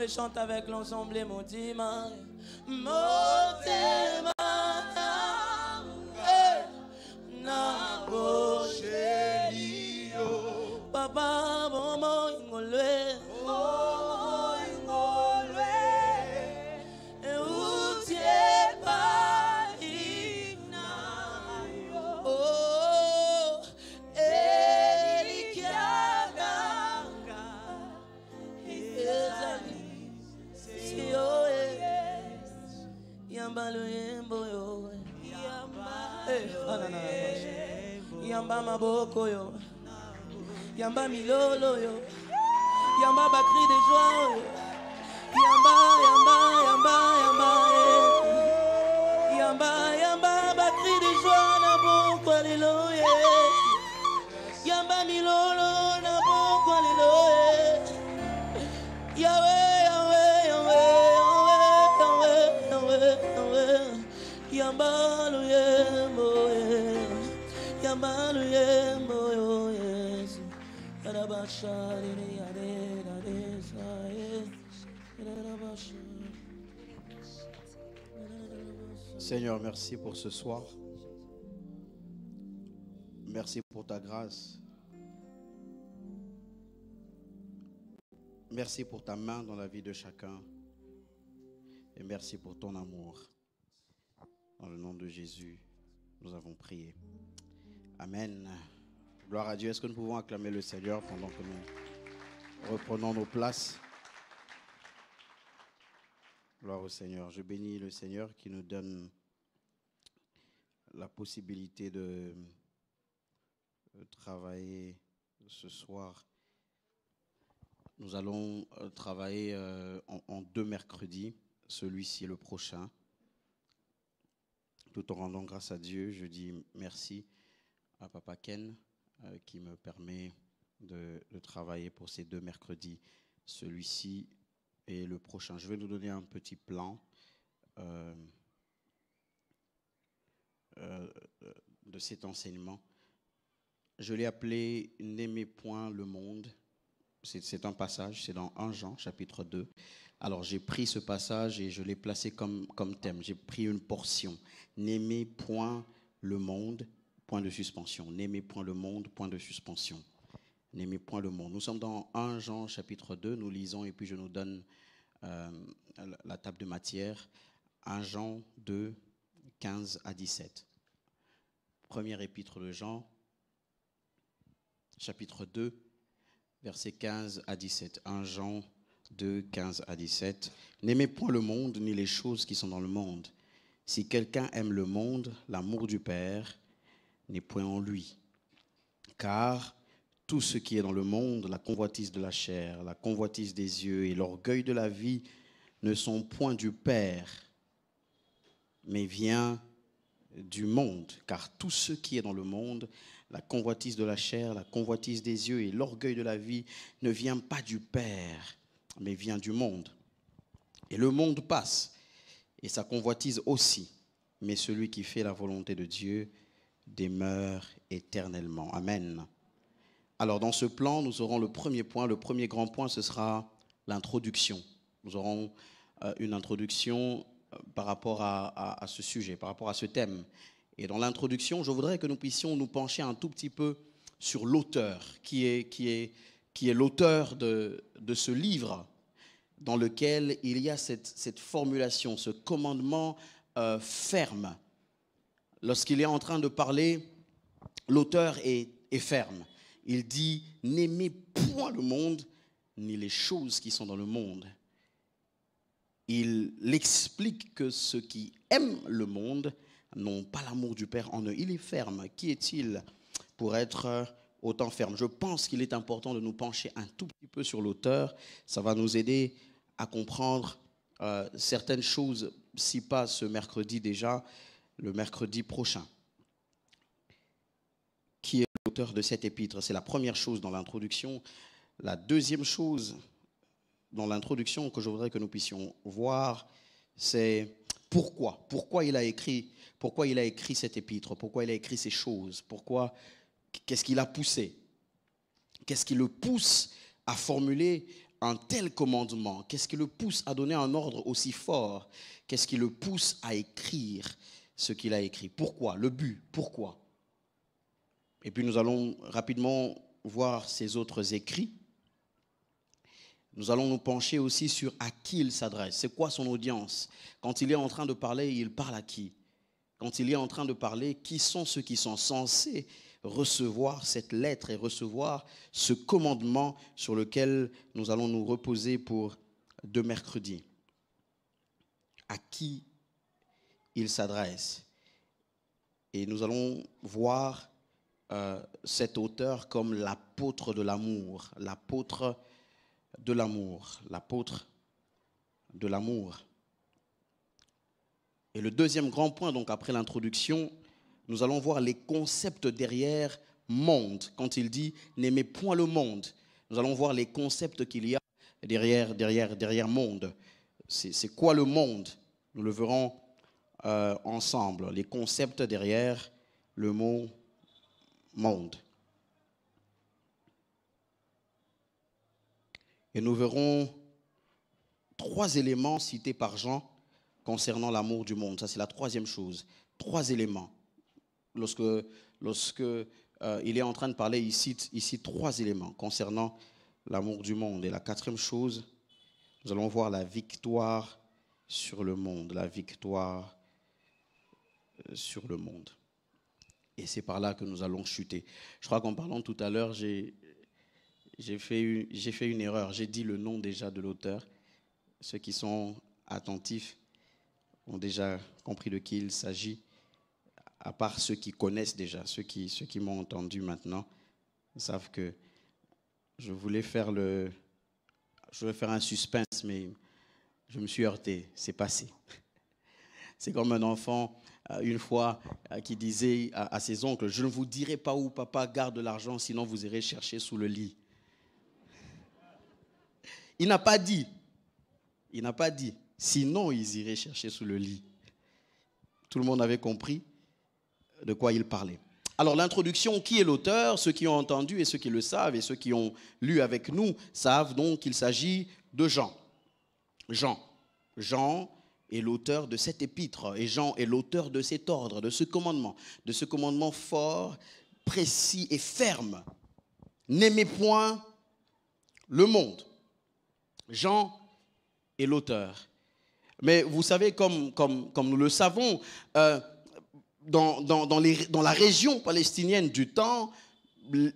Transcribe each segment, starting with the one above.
les chante avec l'ensemble et mon dimanche. Papa, maman, ingolwe. Yamba maboko yo, yamba milolo yo, yamba bakri de joie yo, yamba bakri de joie na boko lelo ye, yamba milolo na boko lelo ye, Yahweh, yamba lo yembo ye. Seigneur, merci pour ce soir. Merci pour ta grâce. Merci pour ta main dans la vie de chacun. Et merci pour ton amour. Dans le nom de Jésus, nous avons prié. Amen. Gloire à Dieu. Est-ce que nous pouvons acclamer le Seigneur pendant que nous reprenons nos places? Gloire au Seigneur. Je bénis le Seigneur qui nous donne la possibilité de travailler ce soir. Nous allons travailler en 2 mercredis, celui-ci et le prochain. Tout en rendant grâce à Dieu, je dis merci à Papa Ken qui me permet de travailler pour ces 2 mercredis, celui-ci et le prochain. Je vais nous donner un petit plan de cet enseignement. Je l'ai appelé « N'aimez point le monde ». C'est un passage, c'est dans 1 Jean, chapitre 2. Alors j'ai pris ce passage et je l'ai placé comme thème. J'ai pris une portion. « N'aimez point le monde ». Point de suspension. N'aimez point le monde, point de suspension. N'aimez point le monde. Nous sommes dans 1 Jean chapitre 2, nous lisons et puis je nous donne la table de matière. 1 Jean 2, 15 à 17. Première épître de Jean, chapitre 2, versets 15 à 17. 1 Jean 2, 15 à 17. N'aimez point le monde ni les choses qui sont dans le monde. Si quelqu'un aime le monde, l'amour du Père n'est point en lui. Car tout ce qui est dans le monde, la convoitise de la chair, la convoitise des yeux et l'orgueil de la vie ne sont point du Père, mais vient du monde. Car tout ce qui est dans le monde, la convoitise de la chair, la convoitise des yeux et l'orgueil de la vie ne vient pas du Père, mais vient du monde. Et le monde passe, et sa convoitise aussi. Mais celui qui fait la volonté de Dieu demeure éternellement. Amen. Alors dans ce plan, nous aurons le premier point, le premier grand point, ce sera l'introduction. Nous aurons une introduction par rapport à ce sujet, par rapport à ce thème. Et dans l'introduction, je voudrais que nous puissions nous pencher un tout petit peu sur l'auteur, qui est l'auteur de ce livre, dans lequel il y a cette formulation, ce commandement ferme. Lorsqu'il est en train de parler, l'auteur est ferme. Il dit « N'aimez point le monde, ni les choses qui sont dans le monde ». Il explique que ceux qui aiment le monde n'ont pas l'amour du Père en eux. Il est ferme. Qui est-il pour être autant ferme? Je pense qu'il est important de nous pencher un tout petit peu sur l'auteur. Ça va nous aider à comprendre certaines choses, si pas ce mercredi déjà, le mercredi prochain. Qui est l'auteur de cette épître? C'est la première chose dans l'introduction. La deuxième chose dans l'introduction que je voudrais que nous puissions voir, c'est pourquoi. Pourquoi il a écrit cette épître? Pourquoi il a écrit ces choses? Qu'est-ce qui l'a poussé? Qu'est-ce qui le pousse à formuler un tel commandement? Qu'est-ce qui le pousse à donner un ordre aussi fort? Qu'est-ce qui le pousse à écrire ce qu'il a écrit? Pourquoi? Le but, pourquoi? Et puis nous allons rapidement voir ces autres écrits. Nous allons nous pencher aussi sur à qui il s'adresse. C'est quoi son audience? Quand il est en train de parler, il parle à qui? Quand il est en train de parler, qui sont ceux qui sont censés recevoir cette lettre et recevoir ce commandement sur lequel nous allons nous reposer pour 2 mercredis? À qui il s'adresse? Et nous allons voir cet auteur comme l'apôtre de l'amour, l'apôtre de l'amour, l'apôtre de l'amour. Et le deuxième grand point, donc après l'introduction, nous allons voir les concepts derrière monde. Quand il dit « n'aimez point le monde », nous allons voir les concepts qu'il y a derrière monde. C'est quoi le monde? Nous le verrons ensemble, les concepts derrière le mot monde. Et nous verrons 3 éléments cités par Jean concernant l'amour du monde. Ça, c'est la 3e chose. 3 éléments. Lorsque il est en train de parler, il cite ici 3 éléments concernant l'amour du monde. Et la 4e chose, nous allons voir la victoire sur le monde. La victoire sur le monde. Et c'est par là que nous allons chuter. Je crois qu'en parlant tout à l'heure, j'ai fait une erreur. J'ai dit le nom déjà de l'auteur. Ceux qui sont attentifs ont déjà compris de qui il s'agit, à part ceux qui connaissent déjà, ceux qui m'ont entendu maintenant, savent que je voulais faire un suspense, mais je me suis heurté, c'est passé. C'est comme un enfant, une fois, qui disait à ses oncles, « Je ne vous dirai pas où papa garde l'argent, sinon vous irez chercher sous le lit. » Il n'a pas dit, sinon ils iraient chercher sous le lit. Tout le monde avait compris de quoi il parlait. Alors l'introduction, qui est l'auteur? Ceux qui ont entendu et ceux qui le savent et ceux qui ont lu avec nous savent donc qu'il s'agit de Jean. Jean est l'auteur de cet épître et Jean est l'auteur de cet ordre, de ce commandement fort, précis et ferme. N'aimez point le monde. Jean est l'auteur. Mais vous savez, comme nous le savons, dans la région palestinienne du temps, il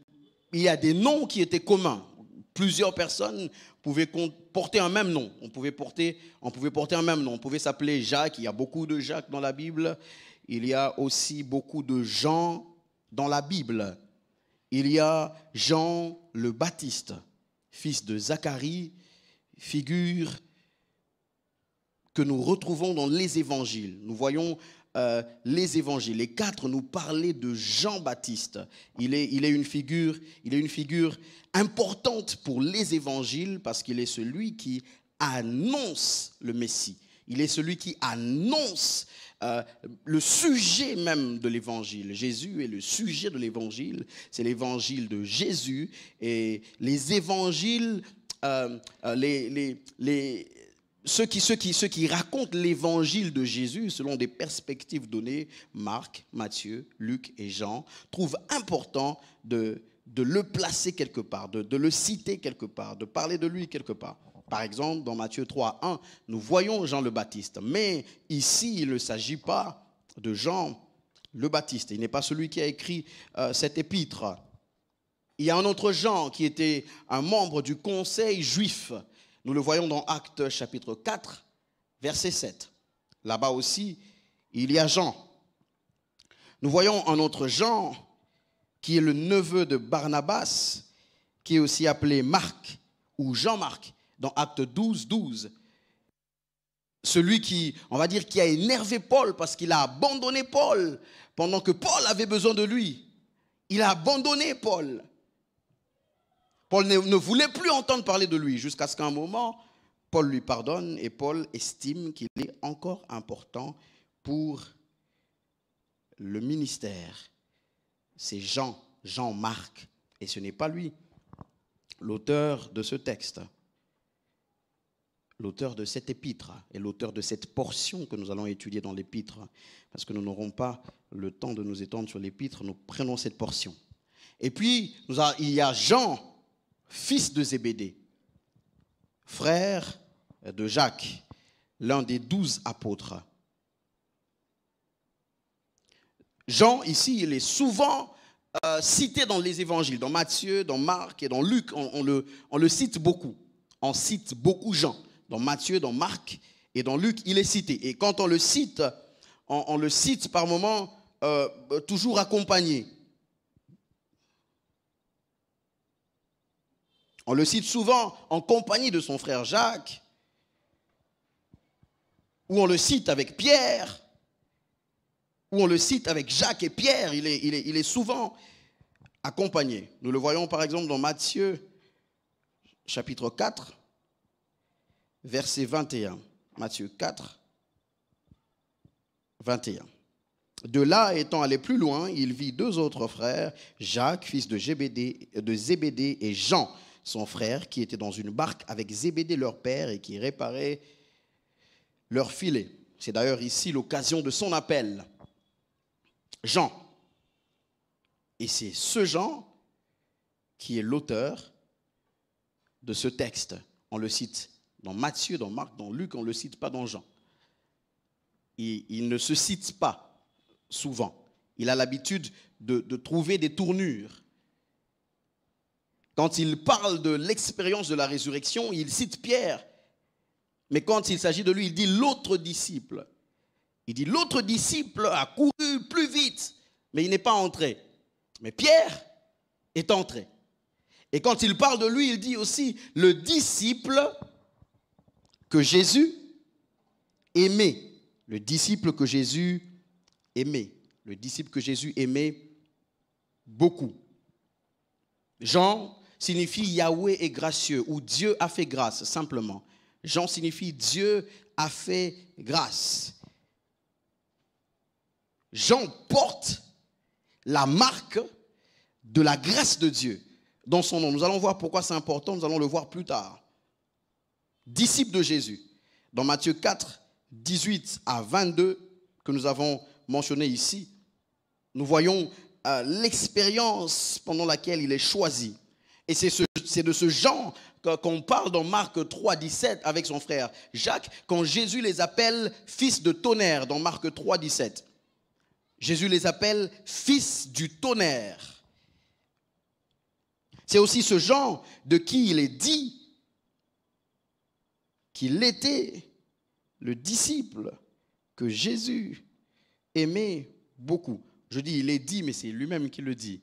y a des noms qui étaient communs. Plusieurs personnes pouvaient porter un même nom. On pouvait porter un même nom. On pouvait s'appeler Jacques. Il y a beaucoup de Jacques dans la Bible. Il y a aussi beaucoup de Jean dans la Bible. Il y a Jean le Baptiste, fils de Zacharie, figure que nous retrouvons dans les évangiles. Nous voyons les évangiles. Les 4 nous parlaient de Jean-Baptiste. Il est une figure importante pour les évangiles parce qu'il est celui qui annonce le Messie. Il est celui qui annonce le sujet même de l'évangile. Jésus est le sujet de l'évangile. C'est l'évangile de Jésus. Et les évangiles, ceux qui racontent l'évangile de Jésus selon des perspectives données, Marc, Matthieu, Luc et Jean, trouvent important de le placer quelque part, de le citer quelque part, de parler de lui quelque part. Par exemple, dans Matthieu 3:1, nous voyons Jean le Baptiste. Mais ici, il ne s'agit pas de Jean le Baptiste. Il n'est pas celui qui a écrit cet épître. Il y a un autre Jean qui était un membre du conseil juif. Nous le voyons dans Actes chapitre 4, verset 7. Là-bas aussi, il y a Jean. Nous voyons un autre Jean qui est le neveu de Barnabas, qui est aussi appelé Marc ou Jean-Marc dans Actes 12, 12. Celui qui, on va dire, qui a énervé Paul parce qu'il a abandonné Paul pendant que Paul avait besoin de lui. Il a abandonné Paul. Paul ne voulait plus entendre parler de lui jusqu'à ce qu'à un moment, Paul lui pardonne et Paul estime qu'il est encore important pour le ministère. C'est Jean-Marc, et ce n'est pas lui, l'auteur de ce texte. l'auteur de cette épître et l'auteur de cette portion que nous allons étudier dans l'épître, parce que nous n'aurons pas le temps de nous étendre sur l'épître, nous prenons cette portion. Et puis, il y a Jean, fils de Zébédée, frère de Jacques, l'un des 12 apôtres. Jean, ici, il est souvent cité dans les évangiles, dans Matthieu, dans Marc et dans Luc, on le cite beaucoup. On cite beaucoup Jean. Dans Matthieu, dans Marc et dans Luc, il est cité. Et quand on le cite, on le cite par moments toujours accompagné. On le cite souvent en compagnie de son frère Jacques, ou on le cite avec Pierre, ou on le cite avec Jacques et Pierre. Il est souvent accompagné. Nous le voyons par exemple dans Matthieu, chapitre 4, verset 21. Matthieu 4, 21. De là, étant allé plus loin, il vit 2 autres frères, Jacques, fils de Zébédée, et Jean, son frère, qui étaient dans une barque avec Zébédée, leur père, et qui réparaient leur filet. C'est d'ailleurs ici l'occasion de son appel. Jean. Et c'est ce Jean qui est l'auteur de ce texte. On le cite dans Matthieu, dans Marc, dans Luc, on ne le cite pas dans Jean. Il ne se cite pas souvent. Il a l'habitude de trouver des tournures. Quand il parle de l'expérience de la résurrection, il cite Pierre. Mais quand il s'agit de lui, il dit l'autre disciple. Il dit l'autre disciple a couru plus vite, mais il n'est pas entré. Mais Pierre est entré. Et quand il parle de lui, il dit aussi le disciple que Jésus aimait. Le disciple que Jésus aimait. Le disciple que Jésus aimait beaucoup. Jean signifie Yahweh est gracieux ou Dieu a fait grâce, simplement. Jean signifie Dieu a fait grâce. Jean porte la marque de la grâce de Dieu dans son nom. Nous allons voir pourquoi c'est important, nous allons le voir plus tard. Disciple de Jésus. Dans Matthieu 4, 18 à 22, que nous avons mentionné ici, nous voyons l'expérience pendant laquelle il est choisi. Et c'est de ce Jean qu'on parle dans Marc 3, 17 avec son frère Jacques, quand Jésus les appelle fils de tonnerre, dans Marc 3, 17. Jésus les appelle fils du tonnerre. C'est aussi ce Jean de qui il est dit qu'il était le disciple que Jésus aimait beaucoup. Je dis il est dit, mais c'est lui-même qui le dit.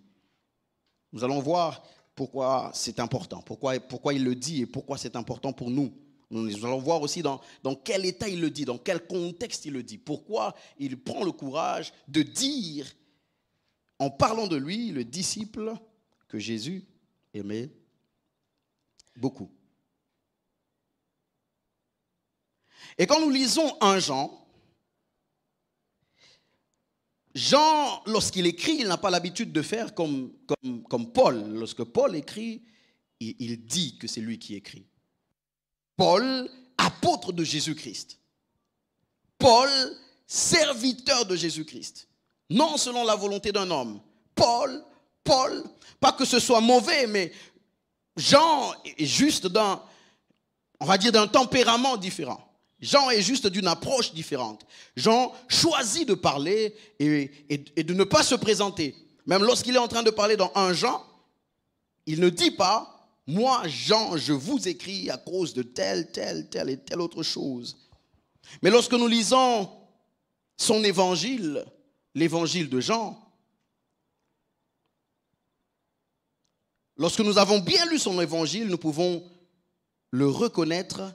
Nous allons voir pourquoi c'est important, pourquoi il le dit et pourquoi c'est important pour nous. Nous allons voir aussi dans quel état il le dit, dans quel contexte il le dit, pourquoi il prend le courage de dire, en parlant de lui, le disciple que Jésus aimait beaucoup. Et quand nous lisons 1 Jean, lorsqu'il écrit, il n'a pas l'habitude de faire comme Paul. Lorsque Paul écrit, il dit que c'est lui qui écrit. Paul, apôtre de Jésus-Christ. Paul, serviteur de Jésus-Christ. Non selon la volonté d'un homme. Paul, pas que ce soit mauvais, mais Jean est juste d'un tempérament différent. Jean est juste d'une approche différente. Jean choisit de parler et de ne pas se présenter. Même lorsqu'il est en train de parler dans 1 Jean, il ne dit pas « Moi, Jean, je vous écris à cause de telle et telle autre chose. » Mais lorsque nous lisons son évangile, l'évangile de Jean, lorsque nous avons bien lu son évangile, nous pouvons le reconnaître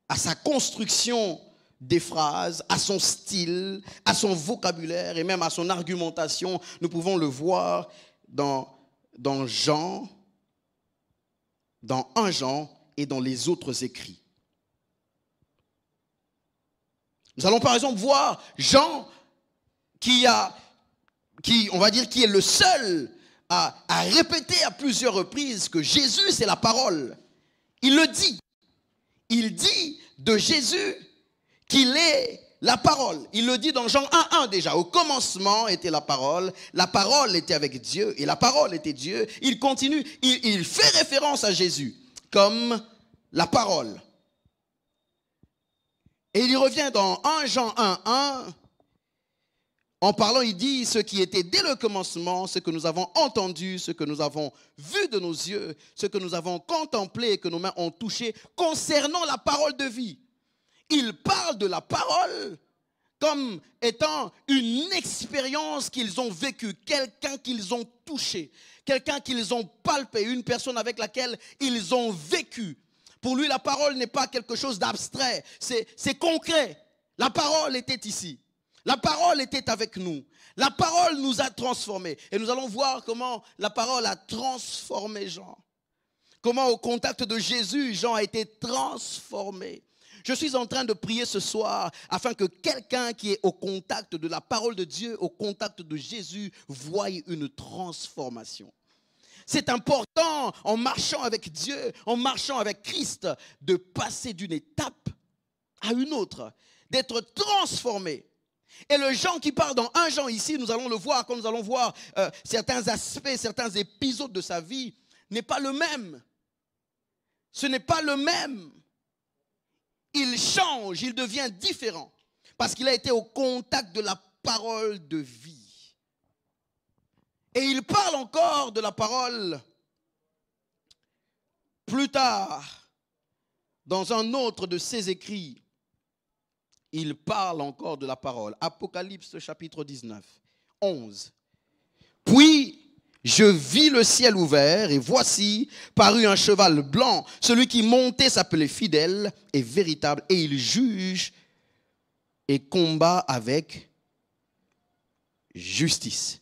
à sa construction des phrases, à son style, à son vocabulaire et même à son argumentation. Nous pouvons le voir dans Jean, dans 1 Jean et dans les autres écrits. Nous allons par exemple voir Jean qui est le seul à répéter à plusieurs reprises que Jésus c'est la parole. Il le dit. Il dit de Jésus qu'il est la parole. Il le dit dans Jean 1:1 déjà. Au commencement était la parole était avec Dieu et la parole était Dieu. Il continue, il fait référence à Jésus comme la parole. Et il revient dans 1 Jean 1:1. En parlant, il dit ce qui était dès le commencement, ce que nous avons entendu, ce que nous avons vu de nos yeux, ce que nous avons contemplé et que nos mains ont touché concernant la parole de vie. Il parle de la parole comme étant une expérience qu'ils ont vécue, quelqu'un qu'ils ont touché, quelqu'un qu'ils ont palpé, une personne avec laquelle ils ont vécu. Pour lui, la parole n'est pas quelque chose d'abstrait, c'est concret. La parole était ici. La parole était avec nous. La parole nous a transformés. Et nous allons voir comment la parole a transformé Jean. Comment au contact de Jésus, Jean a été transformé. Je suis en train de prier ce soir afin que quelqu'un qui est au contact de la parole de Dieu, au contact de Jésus, voie une transformation. C'est important en marchant avec Dieu, en marchant avec Christ, de passer d'une étape à une autre, d'être transformé. Et le Jean qui parle dans 1 Jean ici, nous allons le voir, quand nous allons voir certains aspects, certains épisodes de sa vie, n'est pas le même. Ce n'est pas le même. Il change, il devient différent. Parce qu'il a été au contact de la parole de vie. Et il parle encore de la parole plus tard, dans un autre de ses écrits. Il parle encore de la parole. Apocalypse chapitre 19, 11. Puis je vis le ciel ouvert et voici parut un cheval blanc. Celui qui montait s'appelait Fidèle et Véritable et il juge et combat avec justice.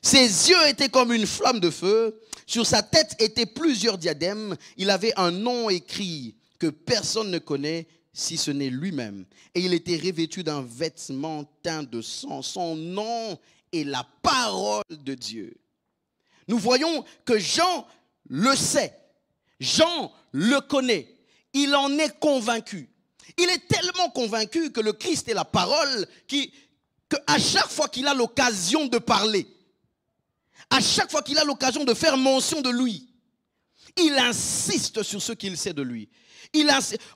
Ses yeux étaient comme une flamme de feu. Sur sa tête étaient plusieurs diadèmes. Il avait un nom écrit que personne ne connaît si ce n'est lui-même. Et il était revêtu d'un vêtement teint de sang. Son nom est la parole de Dieu. Nous voyons que Jean le sait. Jean le connaît. Il en est convaincu. Il est tellement convaincu que le Christ est la parole qu'à chaque fois qu'il a l'occasion de parler, à chaque fois qu'il a l'occasion de faire mention de lui, il insiste sur ce qu'il sait de lui.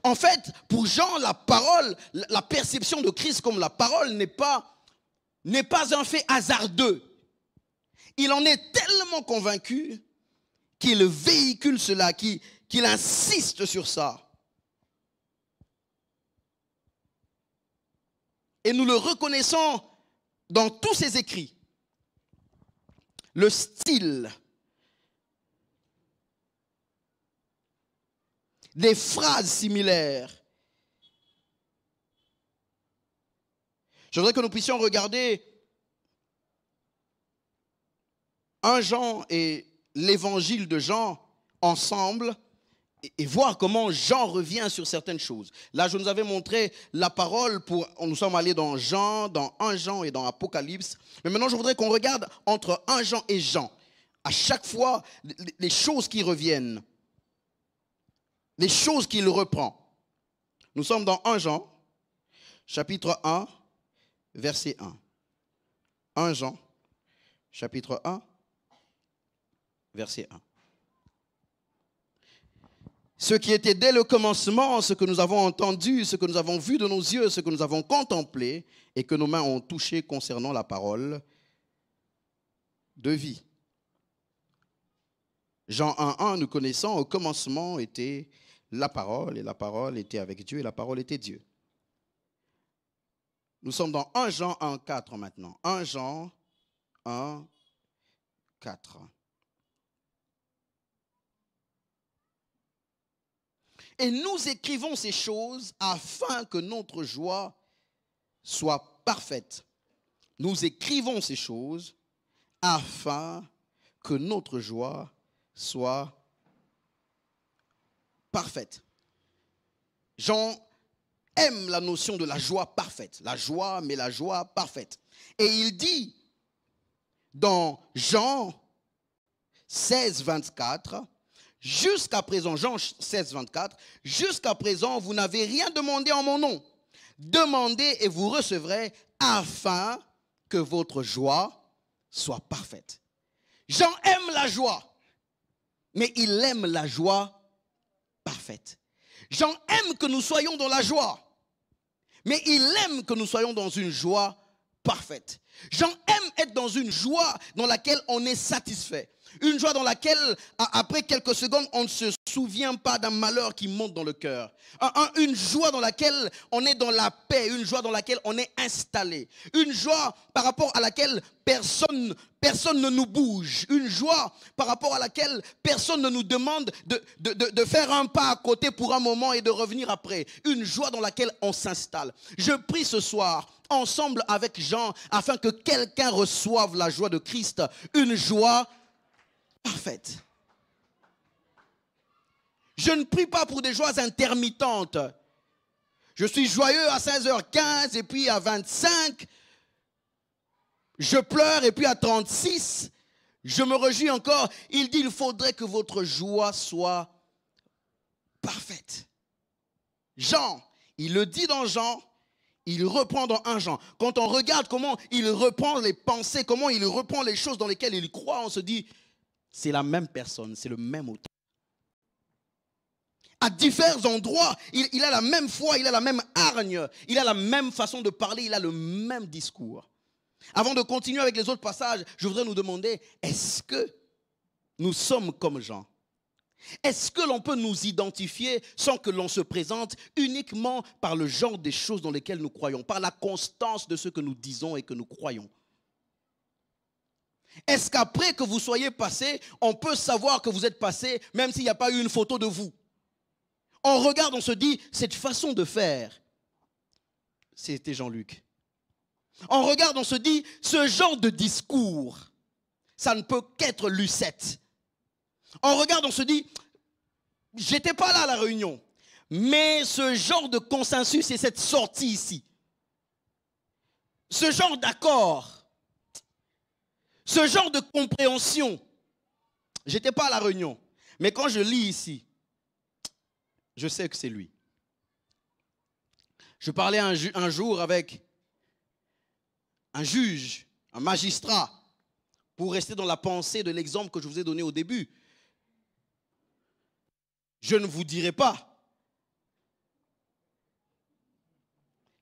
En fait, pour Jean, la parole, la perception de Christ comme la parole n'est pas un fait hasardeux. Il en est tellement convaincu qu'il véhicule cela, qu'il insiste sur ça. Et nous le reconnaissons dans tous ses écrits. Le style, des phrases similaires. Je voudrais que nous puissions regarder 1 Jean et l'évangile de Jean ensemble et voir comment Jean revient sur certaines choses. Là, je nous avais montré la parole, nous sommes allés dans Jean, dans 1 Jean et dans Apocalypse. Mais maintenant, je voudrais qu'on regarde entre 1 Jean et Jean. À chaque fois, les choses qui reviennent. Les choses qu'il reprend. Nous sommes dans 1 Jean, chapitre 1, verset 1. 1 Jean, chapitre 1, verset 1. Ce qui était dès le commencement, ce que nous avons entendu, ce que nous avons vu de nos yeux, ce que nous avons contemplé et que nos mains ont touché concernant la parole de vie. Jean 1:1, nous connaissons, au commencement était la parole, et la parole était avec Dieu, et la parole était Dieu. Nous sommes dans 1 Jean 1:4 maintenant. 1 Jean 1:4. Et nous écrivons ces choses afin que notre joie soit parfaite. Nous écrivons ces choses afin que notre joie soit parfaite. Jean aime la notion de la joie parfaite. La joie, mais la joie parfaite. Et il dit dans Jean 16, 24, Jusqu'à présent, Jean 16, 24, jusqu'à présent, vous n'avez rien demandé en mon nom. Demandez et vous recevrez afin que votre joie soit parfaite. Jean aime la joie, mais il aime la joie parfaite. Jean aime que nous soyons dans la joie, mais il aime que nous soyons dans une joie parfaite. Jean aime être dans une joie dans laquelle on est satisfait. Une joie dans laquelle, après quelques secondes, on ne se souvient pas d'un malheur qui monte dans le cœur. Une joie dans laquelle on est dans la paix. Une joie dans laquelle on est installé. Une joie par rapport à laquelle personne ne nous bouge. Une joie par rapport à laquelle personne ne nous demande de faire un pas à côté pour un moment et de revenir après. Une joie dans laquelle on s'installe. Je prie ce soir, ensemble avec Jean, afin que quelqu'un reçoive la joie de Christ. Une joie parfaite. Je ne prie pas pour des joies intermittentes. Je suis joyeux à 16h15 et puis à 25, je pleure et puis à 36, je me réjouis encore. Il dit, il faudrait que votre joie soit parfaite. Jean, il le dit dans Jean, il reprend dans 1 Jean. Quand on regarde comment il reprend les pensées, comment il reprend les choses dans lesquelles il croit, on se dit, c'est la même personne, c'est le même auteur. À divers endroits, il a la même foi, il a la même hargne, il a la même façon de parler, il a le même discours. Avant de continuer avec les autres passages, je voudrais nous demander, est-ce que nous sommes comme Jean? Est-ce que l'on peut nous identifier sans que l'on se présente uniquement par le genre des choses dans lesquelles nous croyons, par la constance de ce que nous disons et que nous croyons? Est-ce qu'après que vous soyez passé, on peut savoir que vous êtes passé, même s'il n'y a pas eu une photo de vous? On regarde, on se dit, cette façon de faire, c'était Jean-Luc. On regarde, on se dit, ce genre de discours, ça ne peut qu'être Lucette. On regarde, on se dit, j'étais pas là à la réunion, mais ce genre de consensus et cette sortie ici, ce genre d'accord, ce genre de compréhension, j'étais pas à la réunion, mais quand je lis ici, je sais que c'est lui. Je parlais un jour avec un juge, un magistrat, pour rester dans la pensée de l'exemple que je vous ai donné au début. Je ne vous dirai pas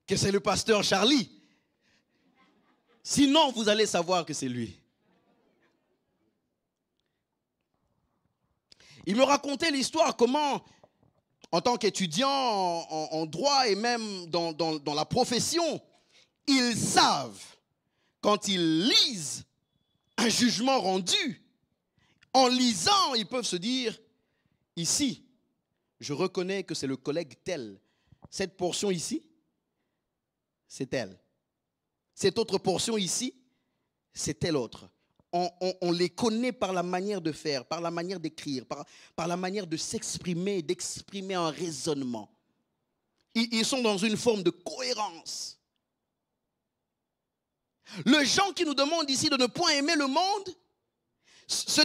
que c'est le pasteur Charlie. Sinon, vous allez savoir que c'est lui. Il me racontait l'histoire, comment, en tant qu'étudiant en droit et même dans la profession, ils savent, quand ils lisent un jugement rendu, en lisant, ils peuvent se dire, ici, je reconnais que c'est le collègue tel. Cette portion ici, c'est elle. Cette autre portion ici, c'est telle autre. On les connaît par la manière de faire, par la manière d'écrire, par la manière de s'exprimer, d'exprimer un raisonnement. Ils sont dans une forme de cohérence. Le Jean qui nous demande ici de ne point aimer le monde, ce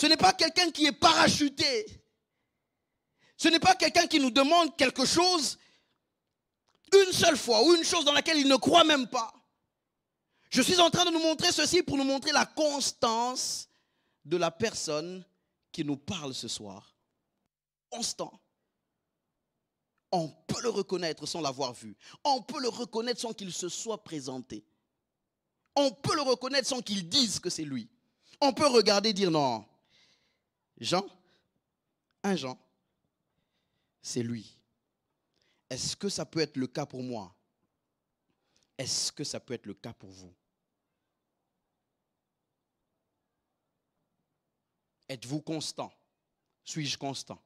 n'est pas quelqu'un qui est parachuté. Ce n'est pas quelqu'un qui nous demande quelque chose une seule fois ou une chose dans laquelle il ne croit même pas. Je suis en train de nous montrer ceci pour nous montrer la constance de la personne qui nous parle ce soir. Constant. On peut le reconnaître sans l'avoir vu. On peut le reconnaître sans qu'il se soit présenté. On peut le reconnaître sans qu'il dise que c'est lui. On peut regarder et dire non. Jean, un Jean, c'est lui. Est-ce que ça peut être le cas pour moi? Est-ce que ça peut être le cas pour vous? Êtes-vous constant? Suis-je constant?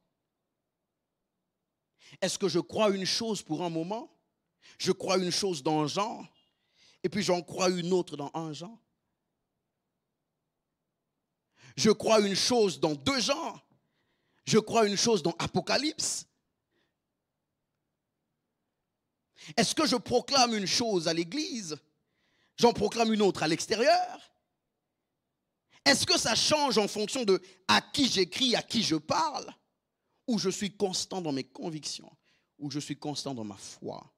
Est-ce que je crois une chose pour un moment? Je crois une chose dans Jean, et puis j'en crois une autre dans 1 Jean. Je crois une chose dans 2 Jean. Je crois une chose dans Apocalypse. Est-ce que je proclame une chose à l'église? J'en proclame une autre à l'extérieur? Est-ce que ça change en fonction de à qui j'écris, à qui je parle? Ou je suis constant dans mes convictions? Ou je suis constant dans ma foi?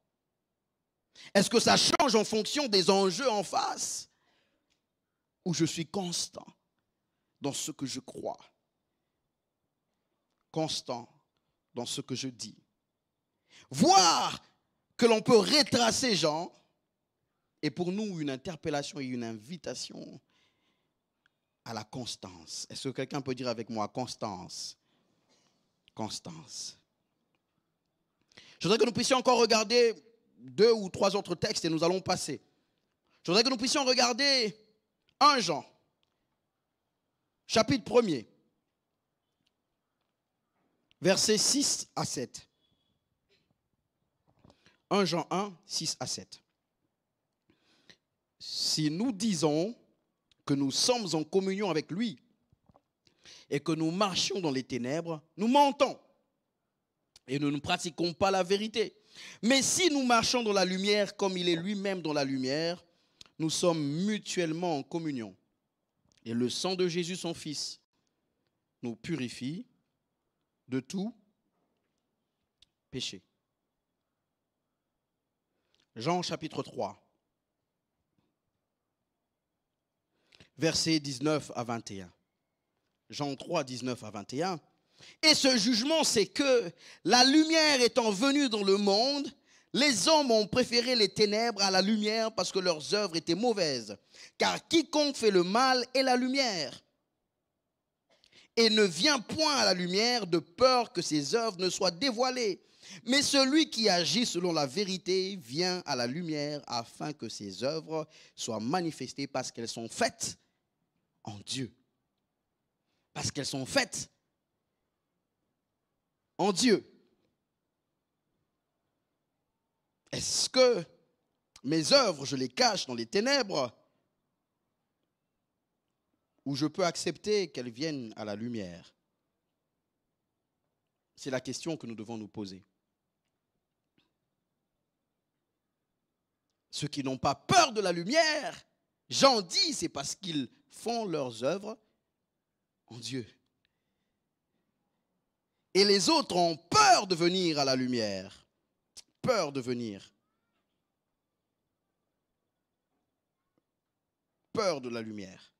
Est-ce que ça change en fonction des enjeux en face? Ou je suis constant dans ce que je crois? Constant dans ce que je dis? Voir que l'on peut retracer Jean est pour nous une interpellation et une invitation à la constance. Est-ce que quelqu'un peut dire avec moi constance? Constance. Je voudrais que nous puissions encore regarder 2 ou 3 autres textes et nous allons passer. Je voudrais que nous puissions regarder 1 Jean, chapitre 1er, versets 6 à 7. 1 Jean 1, 6 à 7. Si nous disons que nous sommes en communion avec lui et que nous marchions dans les ténèbres, nous mentons et nous ne pratiquons pas la vérité. Mais si nous marchons dans la lumière comme il est lui-même dans la lumière, nous sommes mutuellement en communion. Et le sang de Jésus, son Fils, nous purifie de tout péché. Jean chapitre 3, versets 19 à 21. Jean 3, 19 à 21. Et ce jugement, c'est que la lumière étant venue dans le monde, les hommes ont préféré les ténèbres à la lumière parce que leurs œuvres étaient mauvaises. Car quiconque fait le mal est la lumière et ne vient point à la lumière de peur que ses œuvres ne soient dévoilées. Mais celui qui agit selon la vérité vient à la lumière afin que ses œuvres soient manifestées parce qu'elles sont faites en Dieu. Parce qu'elles sont faites en Dieu. Est-ce que mes œuvres, je les cache dans les ténèbres ou je peux accepter qu'elles viennent à la lumière? C'est la question que nous devons nous poser. Ceux qui n'ont pas peur de la lumière, Jean dit, c'est parce qu'ils font leurs œuvres en Dieu. Et les autres ont peur de venir à la lumière. Peur de venir. Peur de la lumière.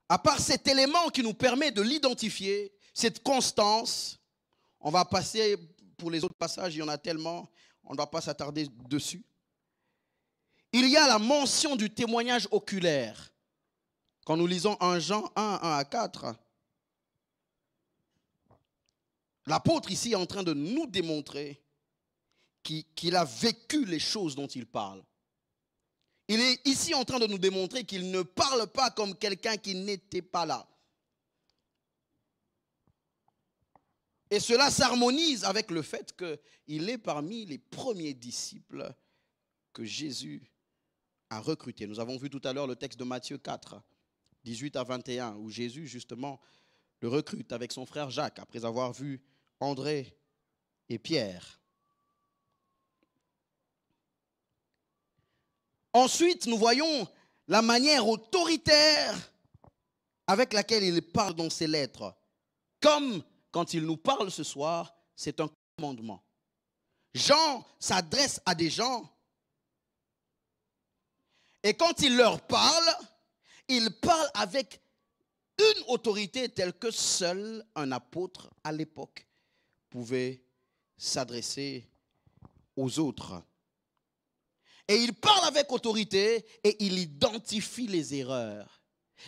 À part cet élément qui nous permet de l'identifier, cette constance, on va passer, pour les autres passages, il y en a tellement, on ne va pas s'attarder dessus. Il y a la mention du témoignage oculaire. Quand nous lisons 1 Jean 1, 1 à 4, l'apôtre ici est en train de nous démontrer qu'il a vécu les choses dont il parle. Il est ici en train de nous démontrer qu'il ne parle pas comme quelqu'un qui n'était pas là. Et cela s'harmonise avec le fait qu'il est parmi les premiers disciples que Jésus a recrutés. Nous avons vu tout à l'heure le texte de Matthieu 4, 18 à 21, où Jésus justement le recrute avec son frère Jacques, après avoir vu André et Pierre. Ensuite, nous voyons la manière autoritaire avec laquelle il parle dans ses lettres. Comme quand il nous parle ce soir, c'est un commandement. Jean s'adresse à des gens et quand il leur parle, il parle avec une autorité telle que seul un apôtre à l'époque pouvait s'adresser aux autres. Et il parle avec autorité et il identifie les erreurs.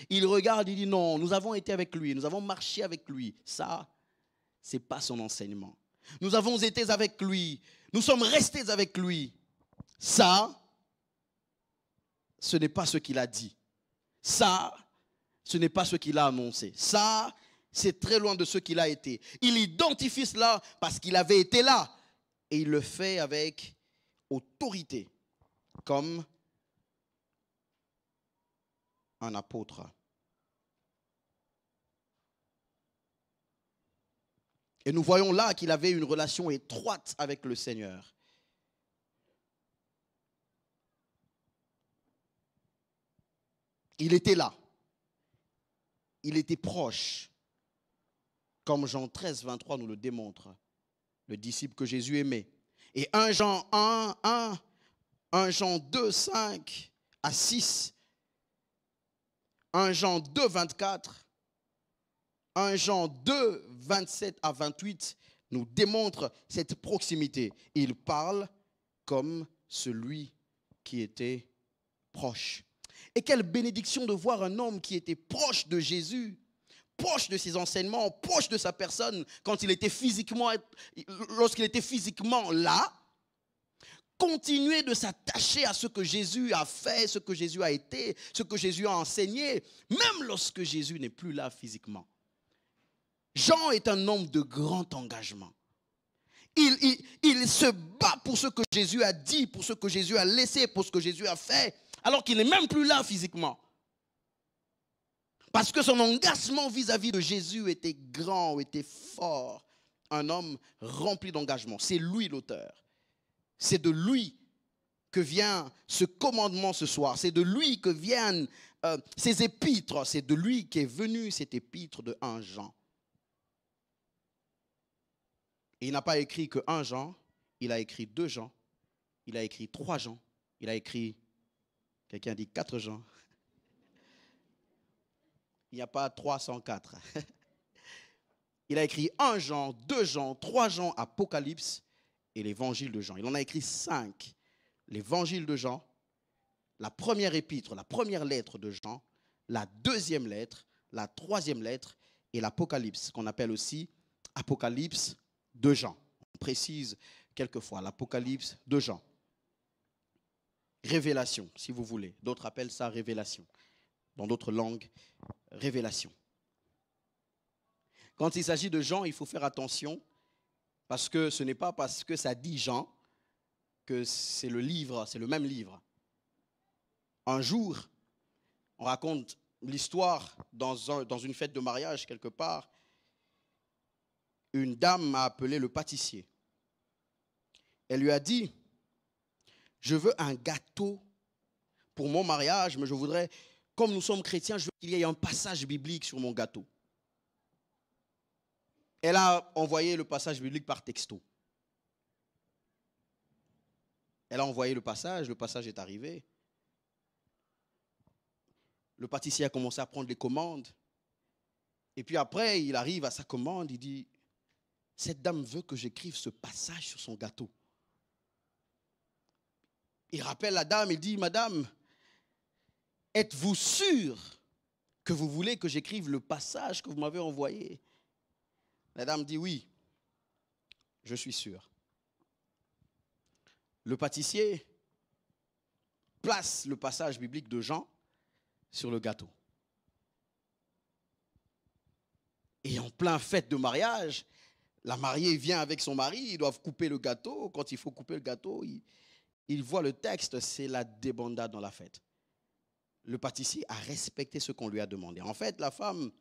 Il regarde, il dit non, nous avons été avec lui, nous avons marché avec lui. Ça, ce n'est pas son enseignement. Nous avons été avec lui, nous sommes restés avec lui. Ça, ce n'est pas ce qu'il a dit. Ça, ce n'est pas ce qu'il a annoncé. Ça, c'est très loin de ce qu'il a été. Il identifie cela parce qu'il avait été là. Et il le fait avec autorité, comme un apôtre. Et nous voyons là qu'il avait une relation étroite avec le Seigneur. Il était là. Il était proche. Comme Jean 13, 23 nous le démontre. Le disciple que Jésus aimait. Et 1 Jean 1 Jean 2, 5 à 6, 1 Jean 2, 24, 1 Jean 2, 27 à 28 nous démontre cette proximité. Il parle comme celui qui était proche. Et quelle bénédiction de voir un homme qui était proche de Jésus, proche de ses enseignements, proche de sa personne, lorsqu'il était physiquement là, continuer de s'attacher à ce que Jésus a fait, ce que Jésus a été, ce que Jésus a enseigné, même lorsque Jésus n'est plus là physiquement. Jean est un homme de grand engagement. Il se bat pour ce que Jésus a dit, pour ce que Jésus a laissé, pour ce que Jésus a fait, alors qu'il n'est même plus là physiquement. Parce que son engagement vis-à-vis de Jésus était grand, était fort. Un homme rempli d'engagement. C'est lui l'auteur. C'est de lui que vient ce commandement ce soir. C'est de lui que viennent ces épîtres. C'est de lui qu'est venue cette épître de 1 Jean. Et il n'a pas écrit que 1 Jean, il a écrit 2 Jean, il a écrit 3 Jean, il a écrit, quelqu'un dit 4 Jean. Il n'y a pas 304. Il a écrit 1 Jean, 2 Jean, 3 Jean, Apocalypse et l'évangile de Jean. Il en a écrit 5. L'évangile de Jean, la première épître, la première lettre de Jean, la deuxième lettre, la troisième lettre et l'Apocalypse, qu'on appelle aussi Apocalypse de Jean. On précise quelquefois l'Apocalypse de Jean. Révélation, si vous voulez. D'autres appellent ça révélation. Dans d'autres langues, révélation. Quand il s'agit de Jean, il faut faire attention parce que ce n'est pas parce que ça dit Jean que c'est le livre, c'est le même livre. Un jour, on raconte l'histoire dans une fête de mariage quelque part. Une dame m'a appelé le pâtissier. Elle lui a dit, je veux un gâteau pour mon mariage, mais je voudrais, comme nous sommes chrétiens, je veux qu'il y ait un passage biblique sur mon gâteau. Elle a envoyé le passage biblique par texto. Elle a envoyé le passage est arrivé. Le pâtissier a commencé à prendre les commandes. Et puis après, il arrive à sa commande, il dit, cette dame veut que j'écrive ce passage sur son gâteau. Il rappelle la dame, il dit, madame, êtes-vous sûre que vous voulez que j'écrive le passage que vous m'avez envoyé? La dame dit, oui, je suis sûre. Le pâtissier place le passage biblique de Jean sur le gâteau. Et en plein fête de mariage, la mariée vient avec son mari, ils doivent couper le gâteau. Quand il faut couper le gâteau, il voit le texte, c'est la débandade dans la fête. Le pâtissier a respecté ce qu'on lui a demandé. En fait, la femme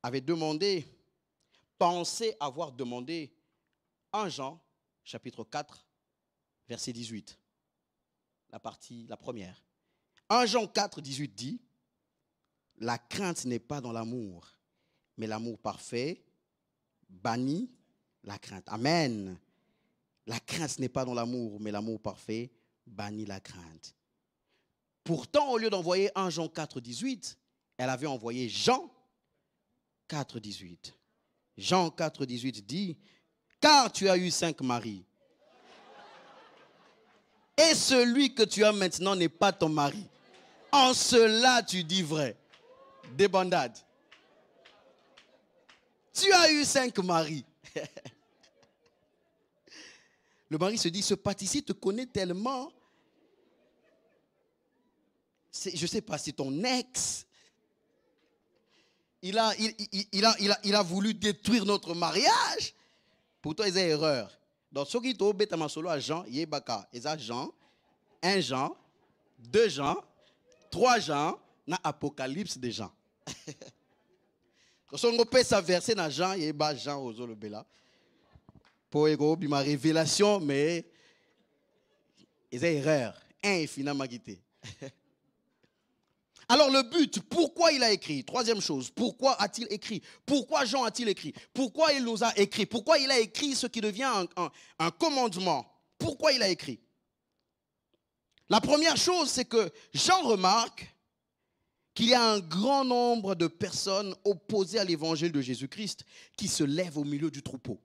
avait pensait avoir demandé 1 Jean, chapitre 4, verset 18. La première. 1 Jean 4, 18 dit, la crainte n'est pas dans l'amour, mais l'amour parfait bannit la crainte. Amen. La crainte n'est pas dans l'amour, mais l'amour parfait bannit la crainte. Pourtant, au lieu d'envoyer 1 Jean 4, 18, elle avait envoyé Jean 4, 18. Jean 4, 18 dit, car tu as eu 5 maris. Et celui que tu as maintenant n'est pas ton mari. En cela, tu dis vrai. Débandade. Tu as eu 5 maris. Le mari se dit, ce pâtissier te connaît tellement. Je ne sais pas, c'est ton ex. Il a voulu détruire notre mariage. Pourtant, il y a erreur. Donc, ce qui est au bêta masolo à Jean, il y a Jean, 1 Jean, 2 Jean, 3 Jean, na Apocalypse de Jean. Quand on peut sa verset dans Jean, il y a Jean aux le bela. Pour ma révélation, mais il y a erreur. 1 est finalement quitté. Alors le but, pourquoi il a écrit? Troisième chose, pourquoi a-t-il écrit? Pourquoi Jean a-t-il écrit? Pourquoi il nous a écrit? Pourquoi il a écrit ce qui devient un commandement? Pourquoi il a écrit? La première chose, c'est que Jean remarque qu'il y a un grand nombre de personnes opposées à l'évangile de Jésus-Christ qui se lèvent au milieu du troupeau.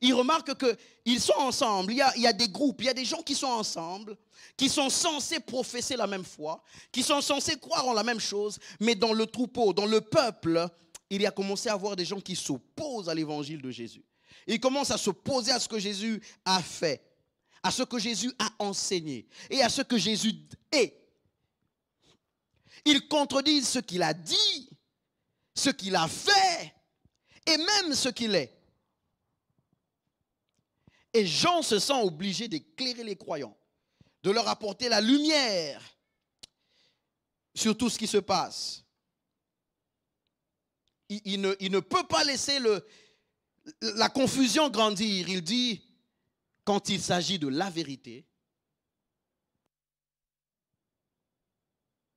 Il remarque qu'ils sont ensemble, il y a des groupes, il y a des gens qui sont ensemble, qui sont censés professer la même foi, qui sont censés croire en la même chose, mais dans le troupeau, dans le peuple, il y a commencé à avoir des gens qui s'opposent à l'évangile de Jésus. Ils commencent à s'opposer à ce que Jésus a fait, à ce que Jésus a enseigné et à ce que Jésus est. Ils contredisent ce qu'il a dit, ce qu'il a fait et même ce qu'il est. Et Jean se sent obligé d'éclairer les croyants, de leur apporter la lumière sur tout ce qui se passe. Il ne peut pas laisser la confusion grandir. Il dit, quand il s'agit de la vérité,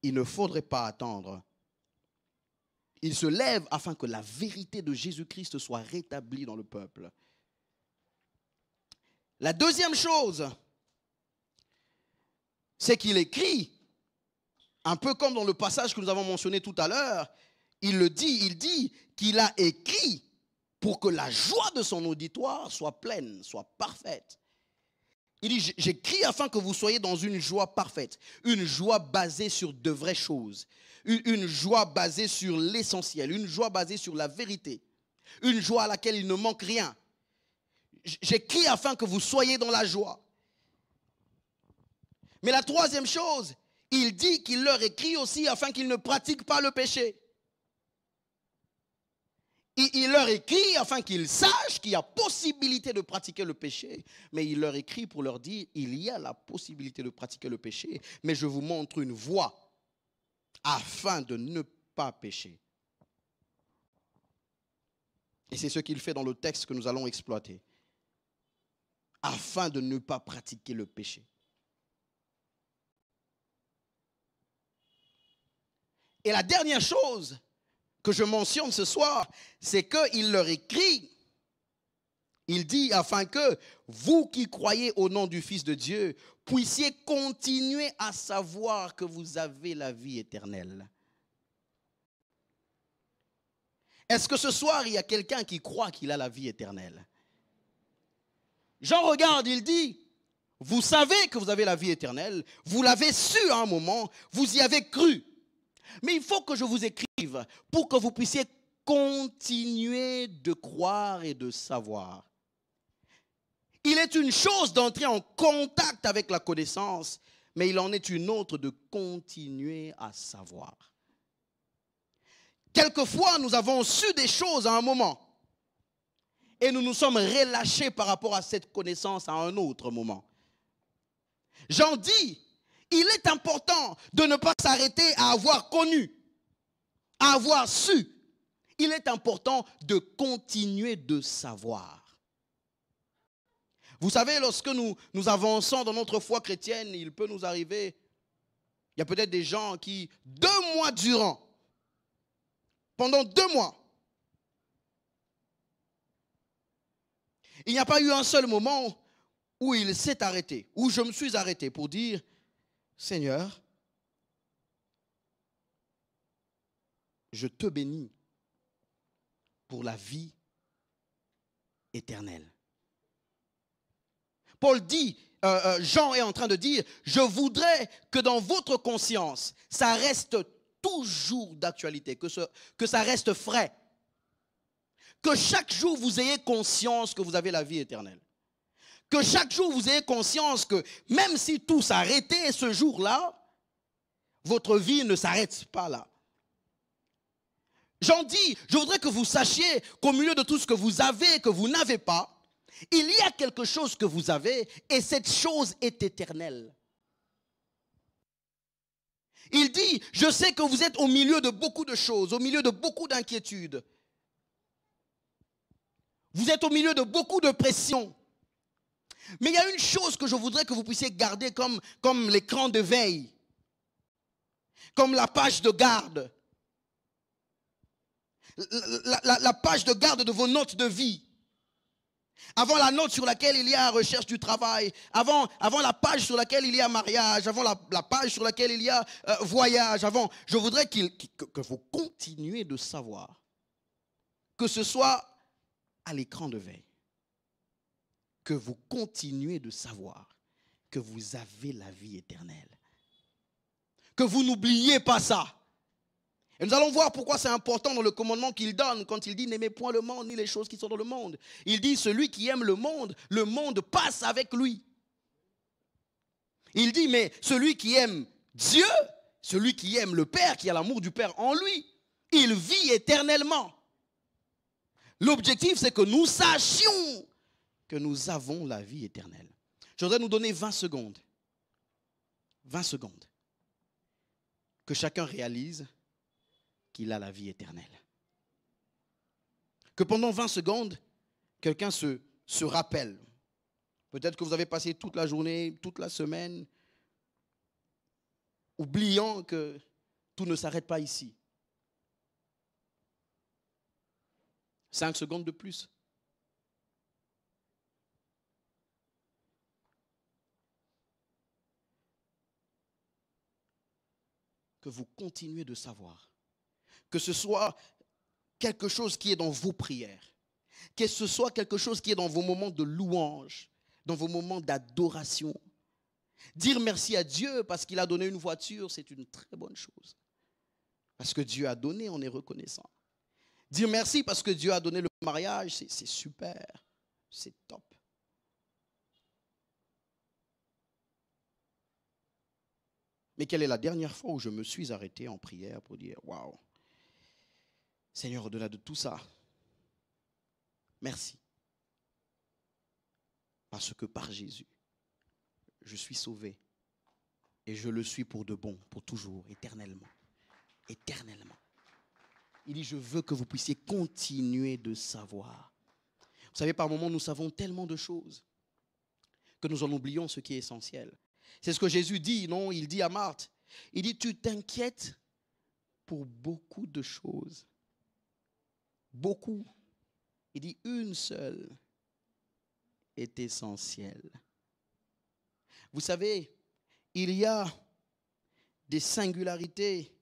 il ne faudrait pas attendre. Il se lève afin que la vérité de Jésus-Christ soit rétablie dans le peuple. La deuxième chose, c'est qu'il écrit, un peu comme dans le passage que nous avons mentionné tout à l'heure, il dit qu'il a écrit pour que la joie de son auditoire soit pleine, soit parfaite. Il dit, j'écris afin que vous soyez dans une joie parfaite, une joie basée sur de vraies choses, une joie basée sur l'essentiel, une joie basée sur la vérité, une joie à laquelle il ne manque rien. J'écris afin que vous soyez dans la joie. Mais la troisième chose, il dit qu'il leur écrit aussi afin qu'ils ne pratiquent pas le péché. Il leur écrit afin qu'ils sachent qu'il y a possibilité de pratiquer le péché. Mais il leur écrit pour leur dire, il y a la possibilité de pratiquer le péché, mais je vous montre une voie afin de ne pas pécher. Et c'est ce qu'il fait dans le texte que nous allons exploiter. Afin de ne pas pratiquer le péché. Et la dernière chose que je mentionne ce soir, c'est qu'il leur écrit, il dit, afin que vous qui croyez au nom du Fils de Dieu, puissiez continuer à savoir que vous avez la vie éternelle. Est-ce que ce soir, il y a quelqu'un qui croit qu'il a la vie éternelle? Jean regarde, il dit, vous savez que vous avez la vie éternelle, vous l'avez su à un moment, vous y avez cru. Mais il faut que je vous écrive pour que vous puissiez continuer de croire et de savoir. Il est une chose d'entrer en contact avec la connaissance, mais il en est une autre de continuer à savoir. Quelquefois, nous avons su des choses à un moment. Et nous nous sommes relâchés par rapport à cette connaissance à un autre moment. Jean dit, il est important de ne pas s'arrêter à avoir connu, à avoir su. Il est important de continuer de savoir. Vous savez, lorsque nous avançons dans notre foi chrétienne, il peut nous arriver, il y a peut-être des gens qui, 2 mois durant, pendant 2 mois, il n'y a pas eu un seul moment où il s'est arrêté, où je me suis arrêté pour dire, Seigneur, je te bénis pour la vie éternelle. Paul dit, Jean est en train de dire, je voudrais que dans votre conscience, ça reste toujours d'actualité, que ça reste frais. Que chaque jour, vous ayez conscience que vous avez la vie éternelle. Que chaque jour, vous ayez conscience que même si tout s'arrêtait ce jour-là, votre vie ne s'arrête pas là. J'en dis, je voudrais que vous sachiez qu'au milieu de tout ce que vous avez et que vous n'avez pas, il y a quelque chose que vous avez et cette chose est éternelle. Il dit, je sais que vous êtes au milieu de beaucoup de choses, au milieu de beaucoup d'inquiétudes. Vous êtes au milieu de beaucoup de pression. Mais il y a une chose que je voudrais que vous puissiez garder comme l'écran de veille. comme la page de garde. La page de garde de vos notes de vie. Avant la note sur laquelle il y a recherche du travail, avant la page sur laquelle il y a mariage, avant la page sur laquelle il y a voyage, je voudrais que vous continuez de savoir, que ce soit à l'écran de veille, que vous continuez de savoir que vous avez la vie éternelle. Que vous n'oubliez pas ça. Et nous allons voir pourquoi c'est important dans le commandement qu'il donne quand il dit « N'aimez point le monde ni les choses qui sont dans le monde ». Il dit « Celui qui aime le monde passe avec lui ». Il dit « Mais celui qui aime Dieu, celui qui aime le Père, qui a l'amour du Père en lui, il vit éternellement ». L'objectif, c'est que nous sachions que nous avons la vie éternelle. Je voudrais nous donner 20 secondes. 20 secondes. Que chacun réalise qu'il a la vie éternelle. Que pendant 20 secondes, quelqu'un se rappelle. Peut-être que vous avez passé toute la journée, toute la semaine, oubliant que tout ne s'arrête pas ici. 5 secondes de plus. Que vous continuez de savoir. Que ce soit quelque chose qui est dans vos prières. Que ce soit quelque chose qui est dans vos moments de louange, dans vos moments d'adoration. Dire merci à Dieu parce qu'il a donné une voiture, c'est une très bonne chose. Parce que Dieu a donné, on est reconnaissant. Dire merci parce que Dieu a donné le mariage, c'est super, c'est top. Mais quelle est la dernière fois où je me suis arrêté en prière pour dire « Waouh, Seigneur, au-delà de tout ça, merci. Parce que par Jésus, je suis sauvé. Et je le suis pour de bon, pour toujours, éternellement. Éternellement. » Il dit « Je veux que vous puissiez continuer de savoir. » Vous savez, par moments, nous savons tellement de choses que nous en oublions ce qui est essentiel. C'est ce que Jésus dit, non? Il dit à Marthe, il dit « Tu t'inquiètes pour beaucoup de choses. » Beaucoup. Il dit une seule est essentielle. Vous savez, il y a des singularités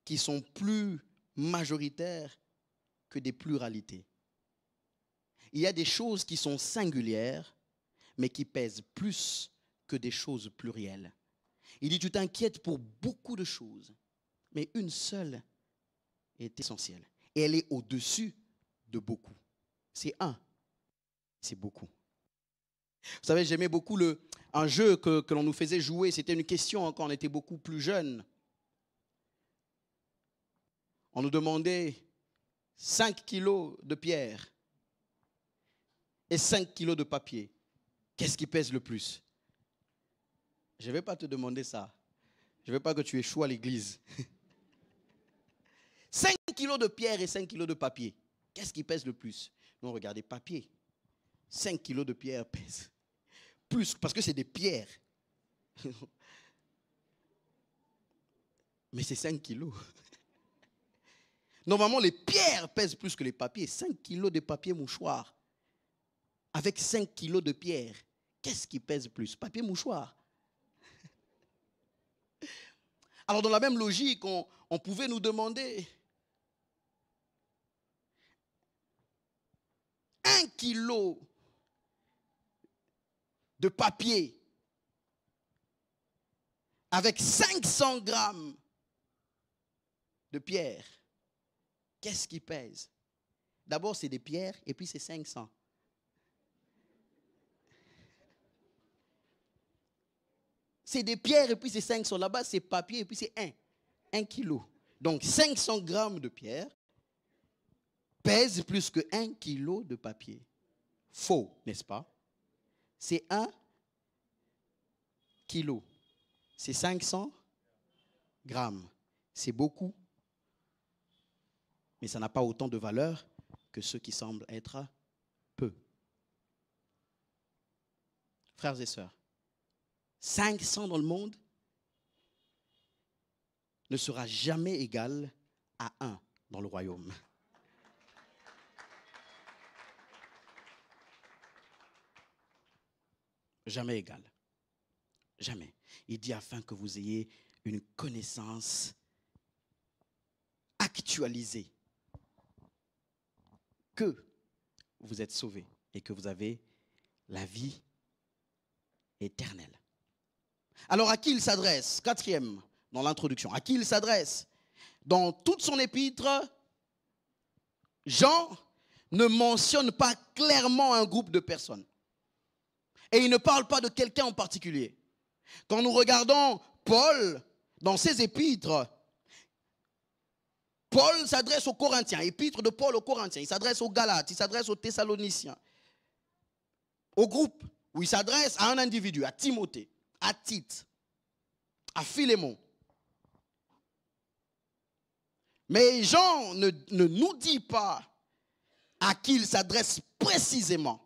qui sont plus majoritaires que des pluralités. Il y a des choses qui sont singulières, mais qui pèsent plus que des choses plurielles. Il dit, tu t'inquiètes pour beaucoup de choses, mais une seule est essentielle. Et elle est au-dessus de beaucoup. C'est un, c'est beaucoup. Vous savez, j'aimais beaucoup un jeu que l'on nous faisait jouer. C'était une question quand on était beaucoup plus jeunes. On nous demandait 5 kilos de pierre et 5 kilos de papier. Qu'est-ce qui pèse le plus? Je ne vais pas te demander ça. Je ne veux pas que tu échoues à l'église. 5 kilos de pierre et 5 kilos de papier. Qu'est-ce qui pèse le plus? Non, regardez, papier. 5 kilos de pierre pèse plus, parce que c'est des pierres. Mais c'est 5 kilos. Normalement, les pierres pèsent plus que les papiers. 5 kilos de papier mouchoir avec 5 kilos de pierre. Qu'est-ce qui pèse plus? Papier mouchoir. Alors, dans la même logique, on pouvait nous demander 1 kilo de papier avec 500 grammes de pierre. Qu'est-ce qui pèse? D'abord, c'est des pierres et puis c'est 500. C'est des pierres et puis c'est 500. Là-bas, c'est papier et puis c'est 1 kilo. Donc, 500 grammes de pierre pèsent plus que 1 kilo de papier. Faux, n'est-ce pas? C'est 1 kilo. C'est 500 grammes. C'est beaucoup. Mais ça n'a pas autant de valeur que ce qui semble être peu. Frères et sœurs, 500 dans le monde, ne sera jamais égal à 1 dans le royaume. Jamais égal. Jamais. Il dit afin que vous ayez une connaissance actualisée. Que vous êtes sauvés et que vous avez la vie éternelle. Alors à qui il s'adresse? Quatrième, dans l'introduction. À qui il s'adresse? Dans toute son épître, Jean ne mentionne pas clairement un groupe de personnes. Et il ne parle pas de quelqu'un en particulier. Quand nous regardons Paul, dans ses épîtres, Paul s'adresse aux Corinthiens, épître de Paul aux Corinthiens, il s'adresse aux Galates, il s'adresse aux Thessaloniciens, au groupe où il s'adresse à un individu, à Timothée, à Tite, à Philémon. Mais Jean ne nous dit pas à qui il s'adresse précisément.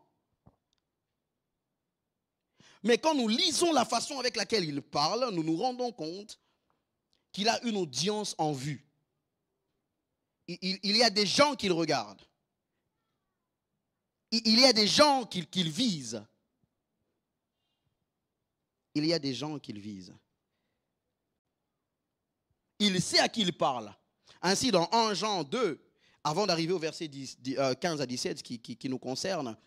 Mais quand nous lisons la façon avec laquelle il parle, nous nous rendons compte qu'il a une audience en vue. Il y a des gens qu'il regarde. Il y a des gens qu'il vise. Il y a des gens qu'il vise. Il sait à qui il parle. Ainsi, dans 1 Jean 2, avant d'arriver au verset 15 à 17 qui nous concerne,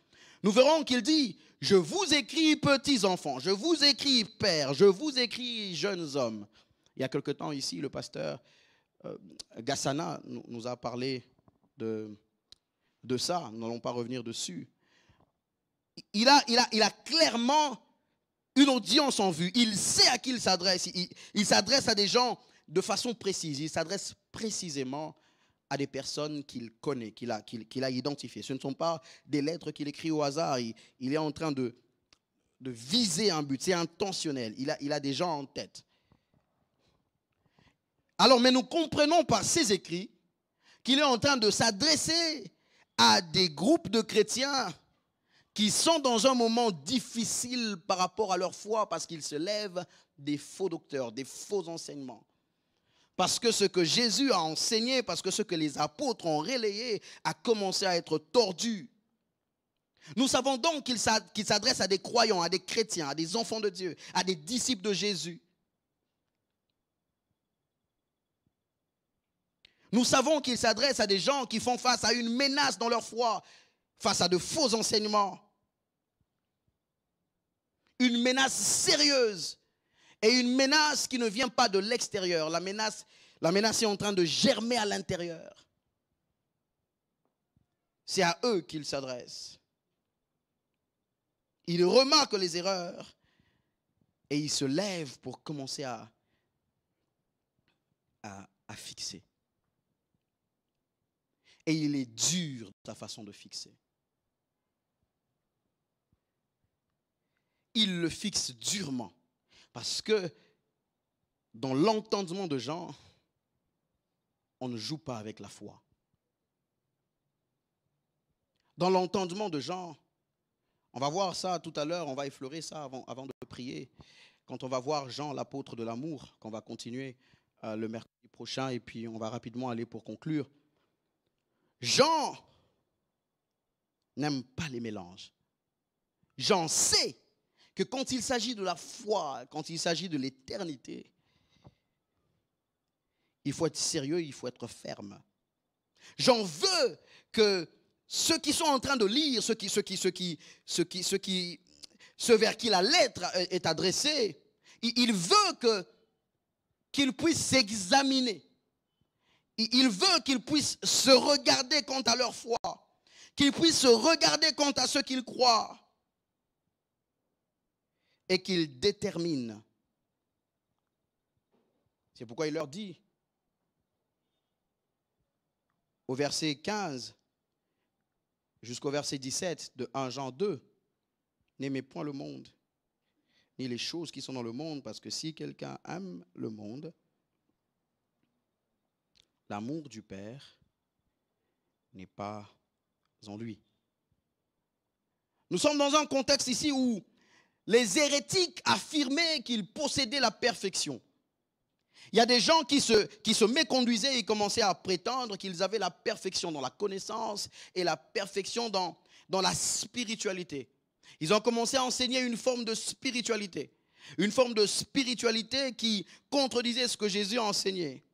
nous verrons qu'il dit « Je vous écris petits enfants, je vous écris pères, je vous écris jeunes hommes. » Il y a quelque temps ici, le pasteur Gassana nous a parlé de ça, nous n'allons pas revenir dessus. Il a clairement une audience en vue, il sait à qui il s'adresse, il s'adresse à des gens de façon précise, il s'adresse précisément à des personnes qu'il connaît, qu'il a identifiées. Ce ne sont pas des lettres qu'il écrit au hasard, il est en train de viser un but, c'est intentionnel, il a des gens en tête. Alors, mais nous comprenons par ces écrits qu'il est en train de s'adresser à des groupes de chrétiens qui sont dans un moment difficile par rapport à leur foi parce qu'il se lève des faux docteurs, des faux enseignements. Parce que ce que Jésus a enseigné, parce que ce que les apôtres ont relayé a commencé à être tordu. Nous savons donc qu'il s'adresse à des croyants, à des chrétiens, à des enfants de Dieu, à des disciples de Jésus. Nous savons qu'il s'adresse à des gens qui font face à une menace dans leur foi, face à de faux enseignements. Une menace sérieuse et une menace qui ne vient pas de l'extérieur. La menace est en train de germer à l'intérieur. C'est à eux qu'il s'adresse. Il remarque les erreurs et il se lève pour commencer à fixer. Et il est dur de sa façon de fixer. Il le fixe durement. Parce que dans l'entendement de Jean, on ne joue pas avec la foi. Dans l'entendement de Jean, on va voir ça tout à l'heure, on va effleurer ça avant de prier. Quand on va voir Jean, l'apôtre de l'amour, qu'on va continuer le mercredi prochain, et puis on va rapidement aller pour conclure. Jean n'aime pas les mélanges. Jean sait que quand il s'agit de la foi, quand il s'agit de l'éternité, il faut être sérieux, il faut être ferme. Jean veut que ceux qui sont en train de lire, ceux vers qui la lettre est adressée, il veut qu'ils puissent s'examiner. Il veut qu'ils puissent se regarder quant à leur foi, qu'ils puissent se regarder quant à ce qu'ils croient et qu'ils déterminent. C'est pourquoi il leur dit au verset 15 jusqu'au verset 17 de 1 Jean 2, n'aimez point le monde, ni les choses qui sont dans le monde, parce que si quelqu'un aime le monde, l'amour du Père n'est pas en lui. Nous sommes dans un contexte ici où les hérétiques affirmaient qu'ils possédaient la perfection. Il y a des gens qui se méconduisaient et commençaient à prétendre qu'ils avaient la perfection dans la connaissance et la perfection dans la spiritualité. Ils ont commencé à enseigner une forme de spiritualité. Une forme de spiritualité qui contredisait ce que Jésus a enseigné.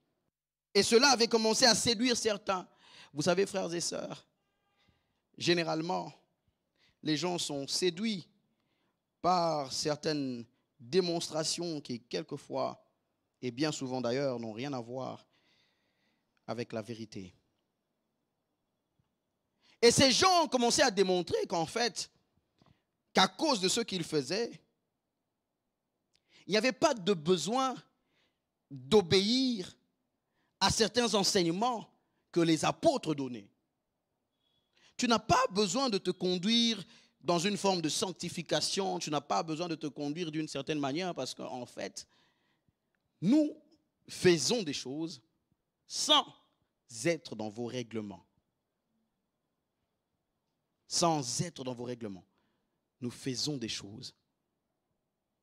Et cela avait commencé à séduire certains. Vous savez, frères et sœurs, généralement, les gens sont séduits par certaines démonstrations qui, quelquefois, et bien souvent d'ailleurs, n'ont rien à voir avec la vérité. Et ces gens ont commencé à démontrer qu'en fait, qu'à cause de ce qu'ils faisaient, il n'y avait pas de besoin d'obéir à certains enseignements que les apôtres donnaient. Tu n'as pas besoin de te conduire dans une forme de sanctification, tu n'as pas besoin de te conduire d'une certaine manière parce qu'en fait, nous faisons des choses sans être dans vos règlements. Sans être dans vos règlements. Nous faisons des choses.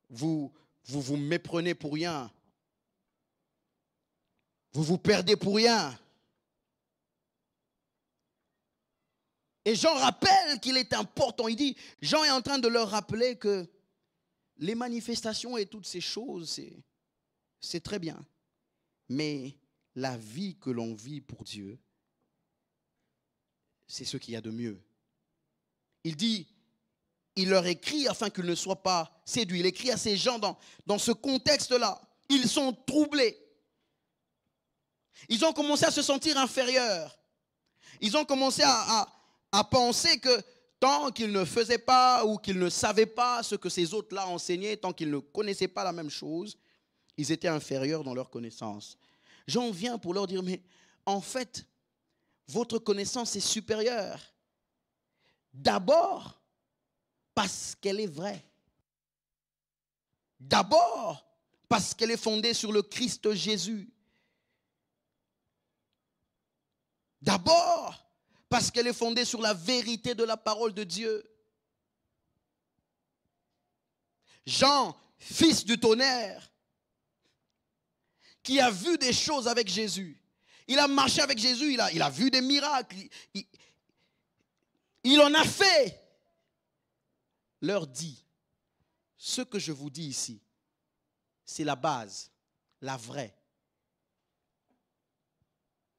Vous vous méprenez pour rien. Vous vous perdez pour rien. Et Jean rappelle qu'il est important. Il dit, Jean est en train de leur rappeler que les manifestations et toutes ces choses, c'est très bien. Mais la vie que l'on vit pour Dieu, c'est ce qu'il y a de mieux. Il dit, il leur écrit afin qu'ils ne soient pas séduits. Il écrit à ces gens dans ce contexte-là. Ils sont troublés. Ils ont commencé à se sentir inférieurs. Ils ont commencé à penser que tant qu'ils ne faisaient pas ou qu'ils ne savaient pas ce que ces autres-là enseignaient, tant qu'ils ne connaissaient pas la même chose, ils étaient inférieurs dans leur connaissance. Jean vient pour leur dire, mais en fait, votre connaissance est supérieure. D'abord, parce qu'elle est vraie. D'abord, parce qu'elle est fondée sur le Christ Jésus. D'abord, parce qu'elle est fondée sur la vérité de la parole de Dieu. Jean, fils du tonnerre, qui a vu des choses avec Jésus. Il a marché avec Jésus, il a vu des miracles. Il en a fait. Leur dit, ce que je vous dis ici, c'est la base, la vraie,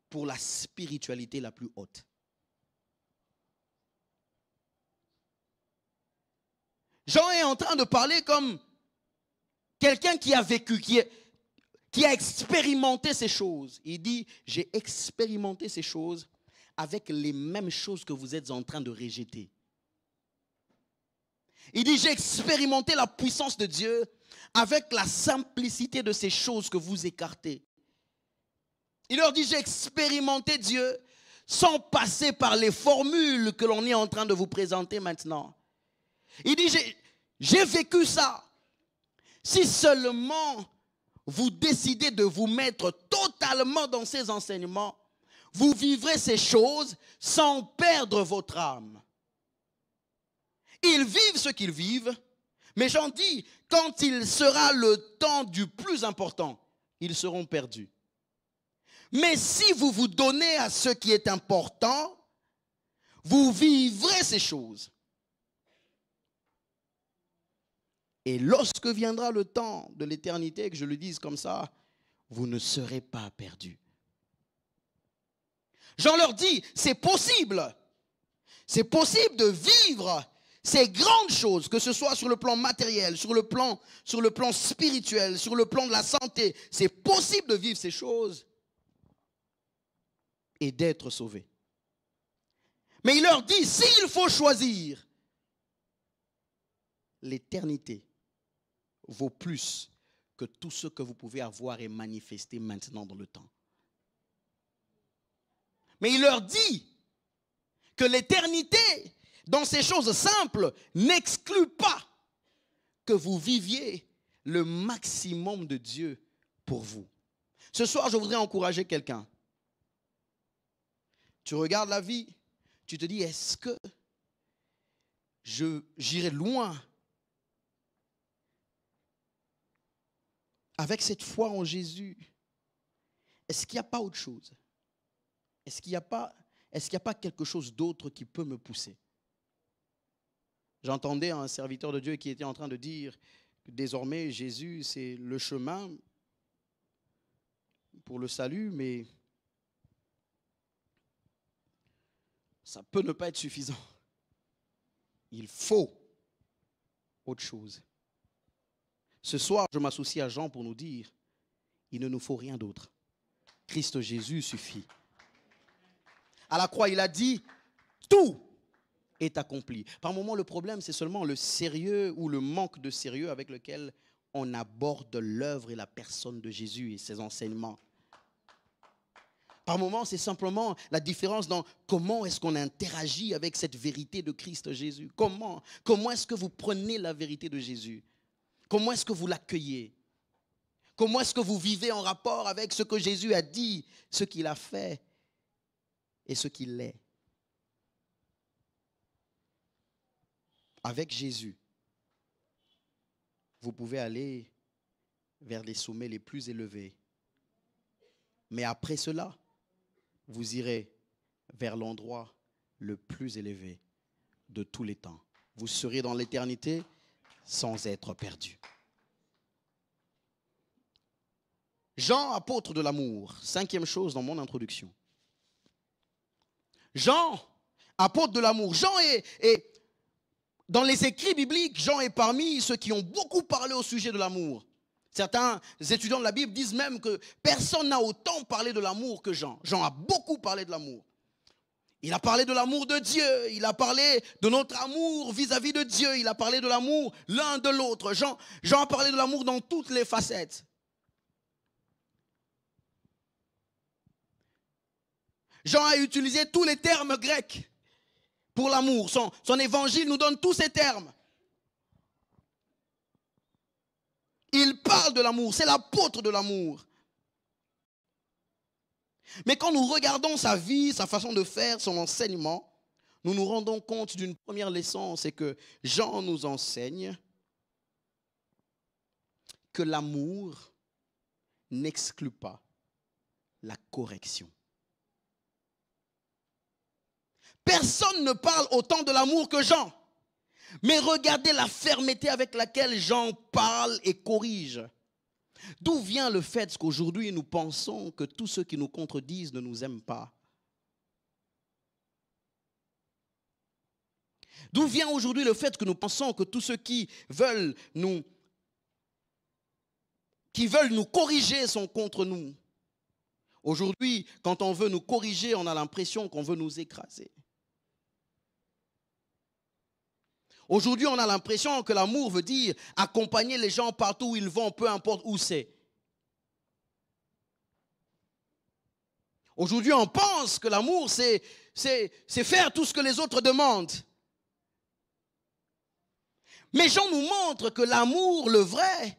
pour la spiritualité la plus haute. Jean est en train de parler comme quelqu'un qui a vécu, qui a expérimenté ces choses. Il dit, j'ai expérimenté ces choses avec les mêmes choses que vous êtes en train de rejeter. Il dit, j'ai expérimenté la puissance de Dieu avec la simplicité de ces choses que vous écartez. Il leur dit, j'ai expérimenté Dieu sans passer par les formules que l'on est en train de vous présenter maintenant. Il dit, j'ai vécu ça. Si seulement vous décidez de vous mettre totalement dans ces enseignements, vous vivrez ces choses sans perdre votre âme. Ils vivent ce qu'ils vivent, mais j'en dis, quand il sera le temps du plus important, ils seront perdus. Mais si vous vous donnez à ce qui est important, vous vivrez ces choses. Et lorsque viendra le temps de l'éternité, que je le dise comme ça, vous ne serez pas perdus. Jean leur dit, c'est possible. C'est possible de vivre ces grandes choses, que ce soit sur le plan matériel, sur le plan spirituel, sur le plan de la santé. C'est possible de vivre ces choses et d'être sauvé. Mais il leur dit, s'il faut choisir, l'éternité vaut plus que tout ce que vous pouvez avoir et manifester maintenant dans le temps. Mais il leur dit que l'éternité, dans ces choses simples, n'exclut pas que vous viviez le maximum de Dieu pour vous. Ce soir, je voudrais encourager quelqu'un. Tu regardes la vie, tu te dis, est-ce que j'irai loin avec cette foi en Jésus? est-ce qu'il n'y a pas autre chose? Est-ce qu'il n'y a pas quelque chose d'autre qui peut me pousser? J'entendais un serviteur de Dieu qui était en train de dire que désormais Jésus, c'est le chemin pour le salut, mais ça peut ne pas être suffisant. Il faut autre chose. Ce soir, je m'associe à Jean pour nous dire, il ne nous faut rien d'autre. Christ Jésus suffit. À la croix, il a dit, tout est accompli. Par moments, le problème, c'est seulement le sérieux ou le manque de sérieux avec lequel on aborde l'œuvre et la personne de Jésus et ses enseignements. Par moments, c'est simplement la différence dans comment est-ce qu'on interagit avec cette vérité de Christ Jésus. Comment est-ce que vous prenez la vérité de Jésus? Comment est-ce que vous l'accueillez? Comment est-ce que vous vivez en rapport avec ce que Jésus a dit, ce qu'il a fait et ce qu'il est? Avec Jésus, vous pouvez aller vers les sommets les plus élevés. Mais après cela, vous irez vers l'endroit le plus élevé de tous les temps. Vous serez dans l'éternité sans être perdu. Jean, apôtre de l'amour, 5e chose dans mon introduction. Jean, apôtre de l'amour. Jean est dans les écrits bibliques, Jean est parmi ceux qui ont beaucoup parlé au sujet de l'amour. Certains étudiants de la Bible disent même que personne n'a autant parlé de l'amour que Jean. Jean a beaucoup parlé de l'amour. Il a parlé de l'amour de Dieu, il a parlé de notre amour vis-à-vis de Dieu, il a parlé de l'amour l'un de l'autre. Jean a parlé de l'amour dans toutes les facettes. Jean a utilisé tous les termes grecs pour l'amour. Son évangile nous donne tous ces termes. Il parle de l'amour, c'est l'apôtre de l'amour. Mais quand nous regardons sa vie, sa façon de faire, son enseignement, nous nous rendons compte d'une première leçon, c'est que Jean nous enseigne que l'amour n'exclut pas la correction. Personne ne parle autant de l'amour que Jean. Mais regardez la fermeté avec laquelle Jean parle et corrige. D'où vient le fait qu'aujourd'hui nous pensons que tous ceux qui nous contredisent ne nous aiment pas? D'où vient aujourd'hui le fait que nous pensons que tous ceux qui veulent nous corriger sont contre nous? Aujourd'hui, quand on veut nous corriger, on a l'impression qu'on veut nous écraser. Aujourd'hui, on a l'impression que l'amour veut dire accompagner les gens partout où ils vont, peu importe où c'est. Aujourd'hui, on pense que l'amour, c'est faire tout ce que les autres demandent. Mais Jean nous montre que l'amour, le vrai,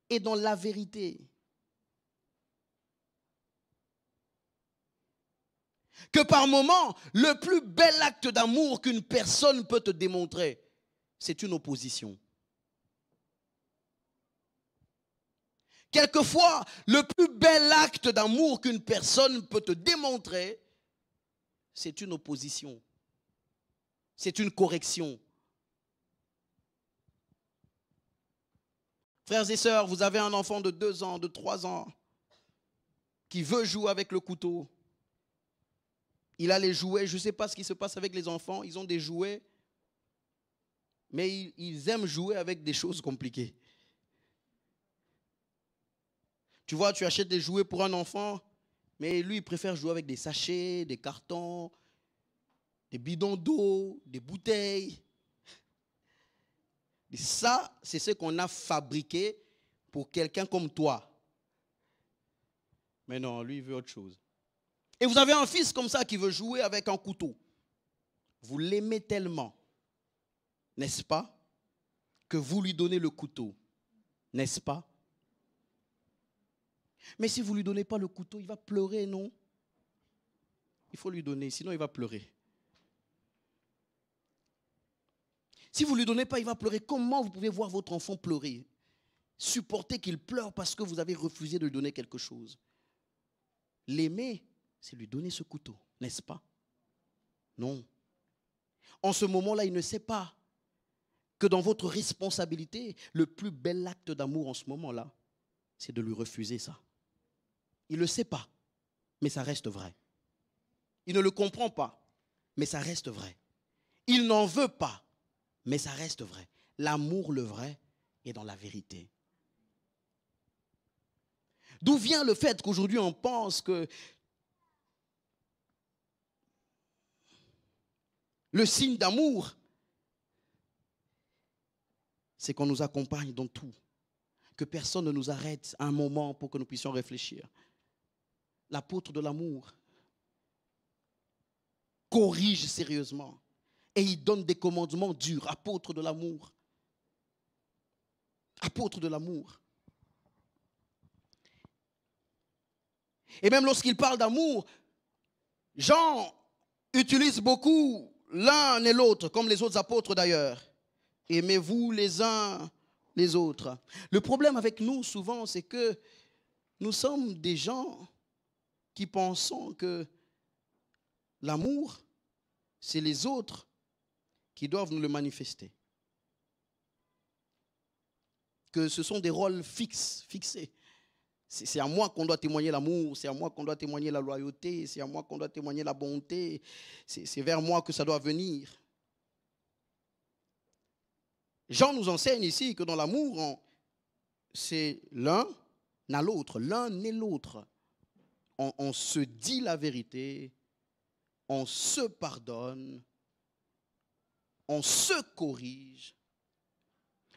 est dans la vérité. Que par moments, le plus bel acte d'amour qu'une personne peut te démontrer, c'est une opposition. Quelquefois, le plus bel acte d'amour qu'une personne peut te démontrer, c'est une opposition. C'est une correction. Frères et sœurs, vous avez un enfant de 2 ans, de 3 ans, qui veut jouer avec le couteau. Il a les jouets, je ne sais pas ce qui se passe avec les enfants, ils ont des jouets, mais ils aiment jouer avec des choses compliquées. Tu vois, tu achètes des jouets pour un enfant, mais lui, il préfère jouer avec des sachets, des cartons, des bidons d'eau, des bouteilles. Et ça, c'est ce qu'on a fabriqué pour quelqu'un comme toi. Mais non, lui, il veut autre chose. Et vous avez un fils comme ça qui veut jouer avec un couteau. Vous l'aimez tellement, n'est-ce pas, que vous lui donnez le couteau, n'est-ce pas? Mais si vous ne lui donnez pas le couteau, il va pleurer, non? Il faut lui donner, sinon il va pleurer. Si vous ne lui donnez pas, il va pleurer. Comment vous pouvez voir votre enfant pleurer? Supporter qu'il pleure parce que vous avez refusé de lui donner quelque chose. L'aimer, c'est lui donner ce couteau, n'est-ce pas? Non. En ce moment-là, il ne sait pas que dans votre responsabilité, le plus bel acte d'amour en ce moment-là, c'est de lui refuser ça. Il ne le sait pas, mais ça reste vrai. Il ne le comprend pas, mais ça reste vrai. Il n'en veut pas, mais ça reste vrai. L'amour, le vrai, est dans la vérité. D'où vient le fait qu'aujourd'hui on pense que le signe d'amour, c'est qu'on nous accompagne dans tout, que personne ne nous arrête un moment pour que nous puissions réfléchir. L'apôtre de l'amour corrige sérieusement et il donne des commandements durs. Apôtre de l'amour. Apôtre de l'amour. Et même lorsqu'il parle d'amour, Jean utilise beaucoup l'un et l'autre, comme les autres apôtres d'ailleurs. Aimez-vous les uns les autres. Le problème avec nous souvent, c'est que nous sommes des gens qui pensons que l'amour, c'est les autres qui doivent nous le manifester. Que ce sont des rôles fixés. C'est à moi qu'on doit témoigner l'amour, c'est à moi qu'on doit témoigner la loyauté, c'est à moi qu'on doit témoigner la bonté, c'est vers moi que ça doit venir. Jean nous enseigne ici que dans l'amour, c'est l'un à l'autre, l'un et l'autre. On se dit la vérité, on se pardonne, on se corrige.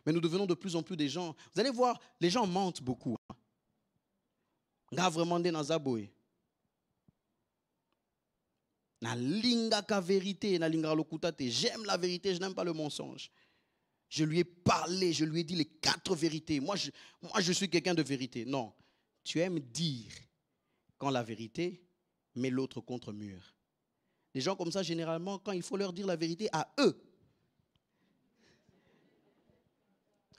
Mais nous devenons de plus en plus des gens. Vous allez voir, les gens mentent beaucoup. Nga vraiment de nazaboy. Na linga ka vérité, na linga lokutate. J'aime la vérité, je n'aime pas le mensonge. Je lui ai parlé, je lui ai dit les 4 vérités. Moi, je suis quelqu'un de vérité. Non, tu aimes dire quand la vérité met l'autre contre mur. Les gens comme ça, généralement, quand il faut leur dire la vérité à eux.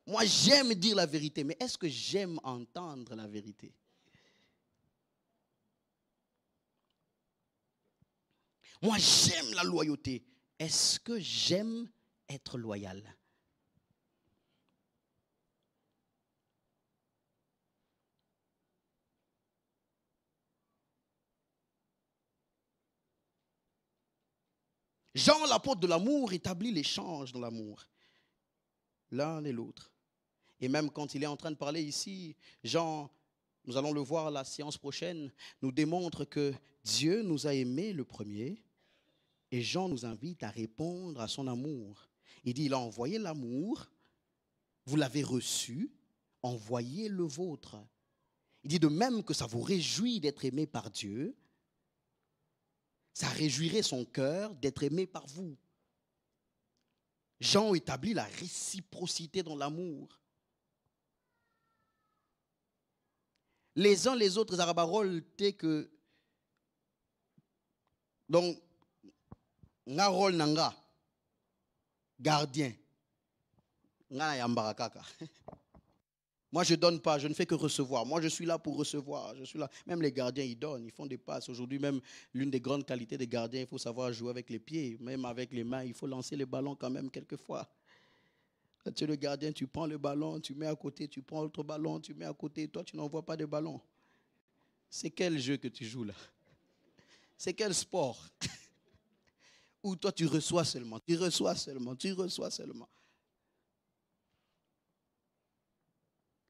Moi, j'aime dire la vérité, mais est-ce que j'aime entendre la vérité? Moi, j'aime la loyauté. Est-ce que j'aime être loyal? Jean, l'apôtre de l'amour, établit l'échange dans l'amour. L'un et l'autre. Et même quand il est en train de parler ici, Jean, nous allons le voir la séance prochaine, nous démontre que Dieu nous a aimés le premier. Et Jean nous invite à répondre à son amour. Il dit, il a envoyé l'amour, vous l'avez reçu, envoyez le vôtre. Il dit de même que ça vous réjouit d'être aimé par Dieu, ça réjouirait son cœur d'être aimé par vous. Jean établit la réciprocité dans l'amour. Les uns les autres, arabarol, t'es que donc nga rôle nanga gardien nga yambarakaka. Moi je donne pas, je ne fais que recevoir. Moi je suis là pour recevoir, je suis là. Même les gardiens ils donnent, ils font des passes. Aujourd'hui même l'une des grandes qualités des gardiens, il faut savoir jouer avec les pieds, même avec les mains, il faut lancer les ballons quand même quelquefois. Tu es le gardien, tu prends le ballon, tu mets à côté, tu prends l'autre ballon, tu mets à côté, toi tu n'envoies pas de ballon. C'est quel jeu que tu joues là? C'est quel sport? Où toi tu reçois seulement, tu reçois seulement, tu reçois seulement.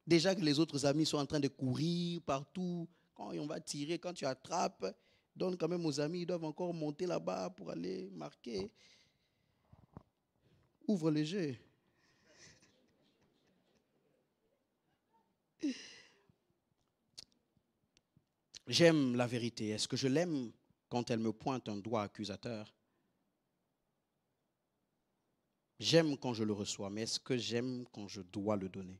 Déjà que les autres amis sont en train de courir partout, quand on va tirer, quand tu attrapes, donne quand même aux amis, ils doivent encore monter là-bas pour aller marquer. Ouvre le jeu. J'aime la vérité. Est-ce que je l'aime quand elle me pointe un doigt accusateur? J'aime quand je le reçois, mais est-ce que j'aime quand je dois le donner?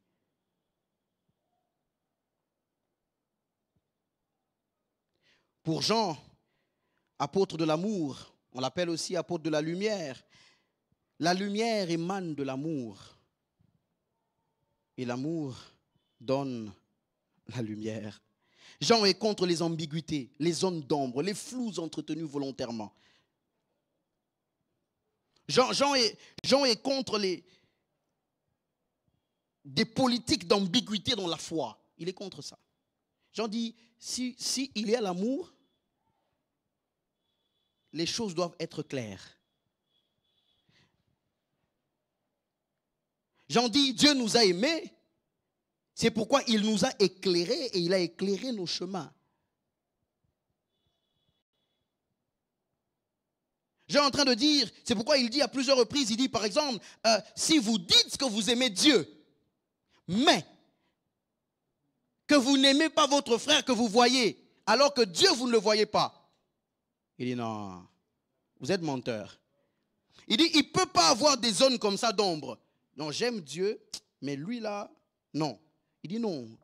Pour Jean, apôtre de l'amour, on l'appelle aussi apôtre de la lumière. La lumière émane de l'amour. Et l'amour donne la lumière. Jean est contre les ambiguïtés, les zones d'ombre, les flous entretenus volontairement. Jean est contre des politiques d'ambiguïté dans la foi. Il est contre ça. Jean dit, si il y a l'amour, les choses doivent être claires. Jean dit, Dieu nous a aimés, c'est pourquoi il nous a éclairés et il a éclairé nos chemins. Jean est en train de dire, c'est pourquoi il dit à plusieurs reprises, il dit par exemple, si vous dites que vous aimez Dieu, mais que vous n'aimez pas votre frère que vous voyez, alors que Dieu vous ne le voyez pas. Il dit non, vous êtes menteur. Il dit, il ne peut pas avoir des zones comme ça d'ombre. Non, j'aime Dieu, mais lui là, non. Il dit non.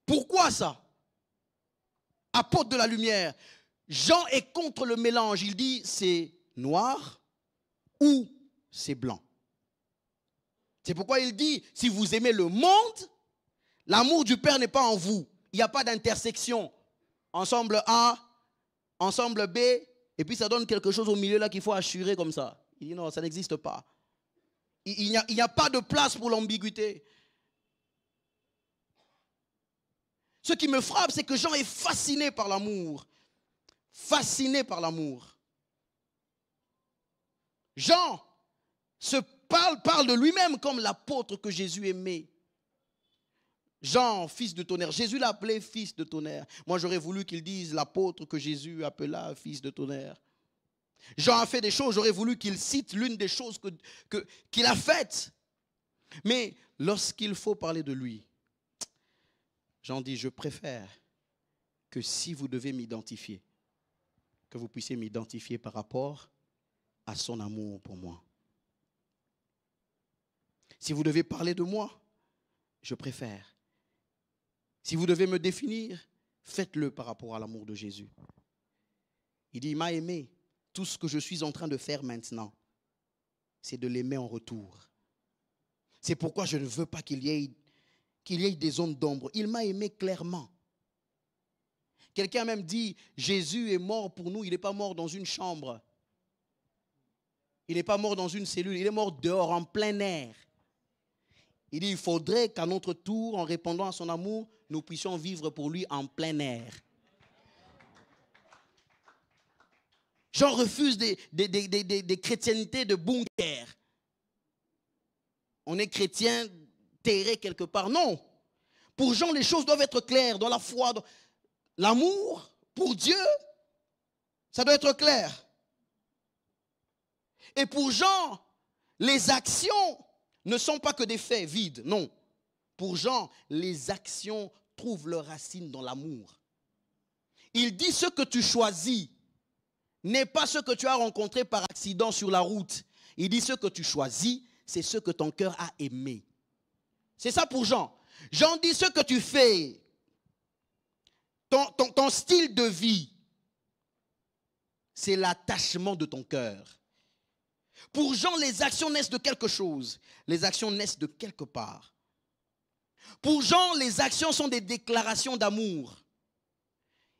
Pourquoi ça? Apôtre de la lumière. Jean est contre le mélange. Il dit c'est noir ou c'est blanc. C'est pourquoi il dit, si vous aimez le monde, l'amour du Père n'est pas en vous. Il n'y a pas d'intersection. Ensemble A, ensemble B, et puis ça donne quelque chose au milieu là qu'il faut assurer comme ça. Il dit non, ça n'existe pas. Il n'y a pas de place pour l'ambiguïté. Ce qui me frappe, c'est que Jean est fasciné par l'amour. Fasciné par l'amour. Jean parle de lui-même comme l'apôtre que Jésus aimait. Jean, fils de tonnerre. Jésus l'a appelé fils de tonnerre. Moi, j'aurais voulu qu'il dise l'apôtre que Jésus appela fils de tonnerre. Jean a fait des choses, j'aurais voulu qu'il cite l'une des choses qu'il a faites. Mais lorsqu'il faut parler de lui, Jean dit, je préfère que si vous devez m'identifier, que vous puissiez m'identifier par rapport à son amour pour moi. Si vous devez parler de moi, je préfère. Si vous devez me définir, faites-le par rapport à l'amour de Jésus. Il dit, il m'a aimé. Tout ce que je suis en train de faire maintenant, c'est de l'aimer en retour. C'est pourquoi je ne veux pas qu'il y ait des zones d'ombre. Il m'a aimé clairement. Quelqu'un a même dit, Jésus est mort pour nous, il n'est pas mort dans une chambre. Il n'est pas mort dans une cellule, il est mort dehors, en plein air. Il dit, il faudrait qu'à notre tour, en répondant à son amour, nous puissions vivre pour lui en plein air. Jean refuse des chrétiennités de bunker. On est chrétien terré quelque part. Non. Pour Jean, les choses doivent être claires dans la foi. L'amour pour Dieu, ça doit être clair. Et pour Jean, les actions ne sont pas que des faits vides. Non. Pour Jean, les actions trouvent leur racine dans l'amour. Il dit ce que tu choisis n'est pas ce que tu as rencontré par accident sur la route. Il dit ce que tu choisis, c'est ce que ton cœur a aimé. C'est ça pour Jean. Jean dit ce que tu fais, ton style de vie, c'est l'attachement de ton cœur. Pour Jean, les actions naissent de quelque chose. Les actions naissent de quelque part. Pour Jean, les actions sont des déclarations d'amour.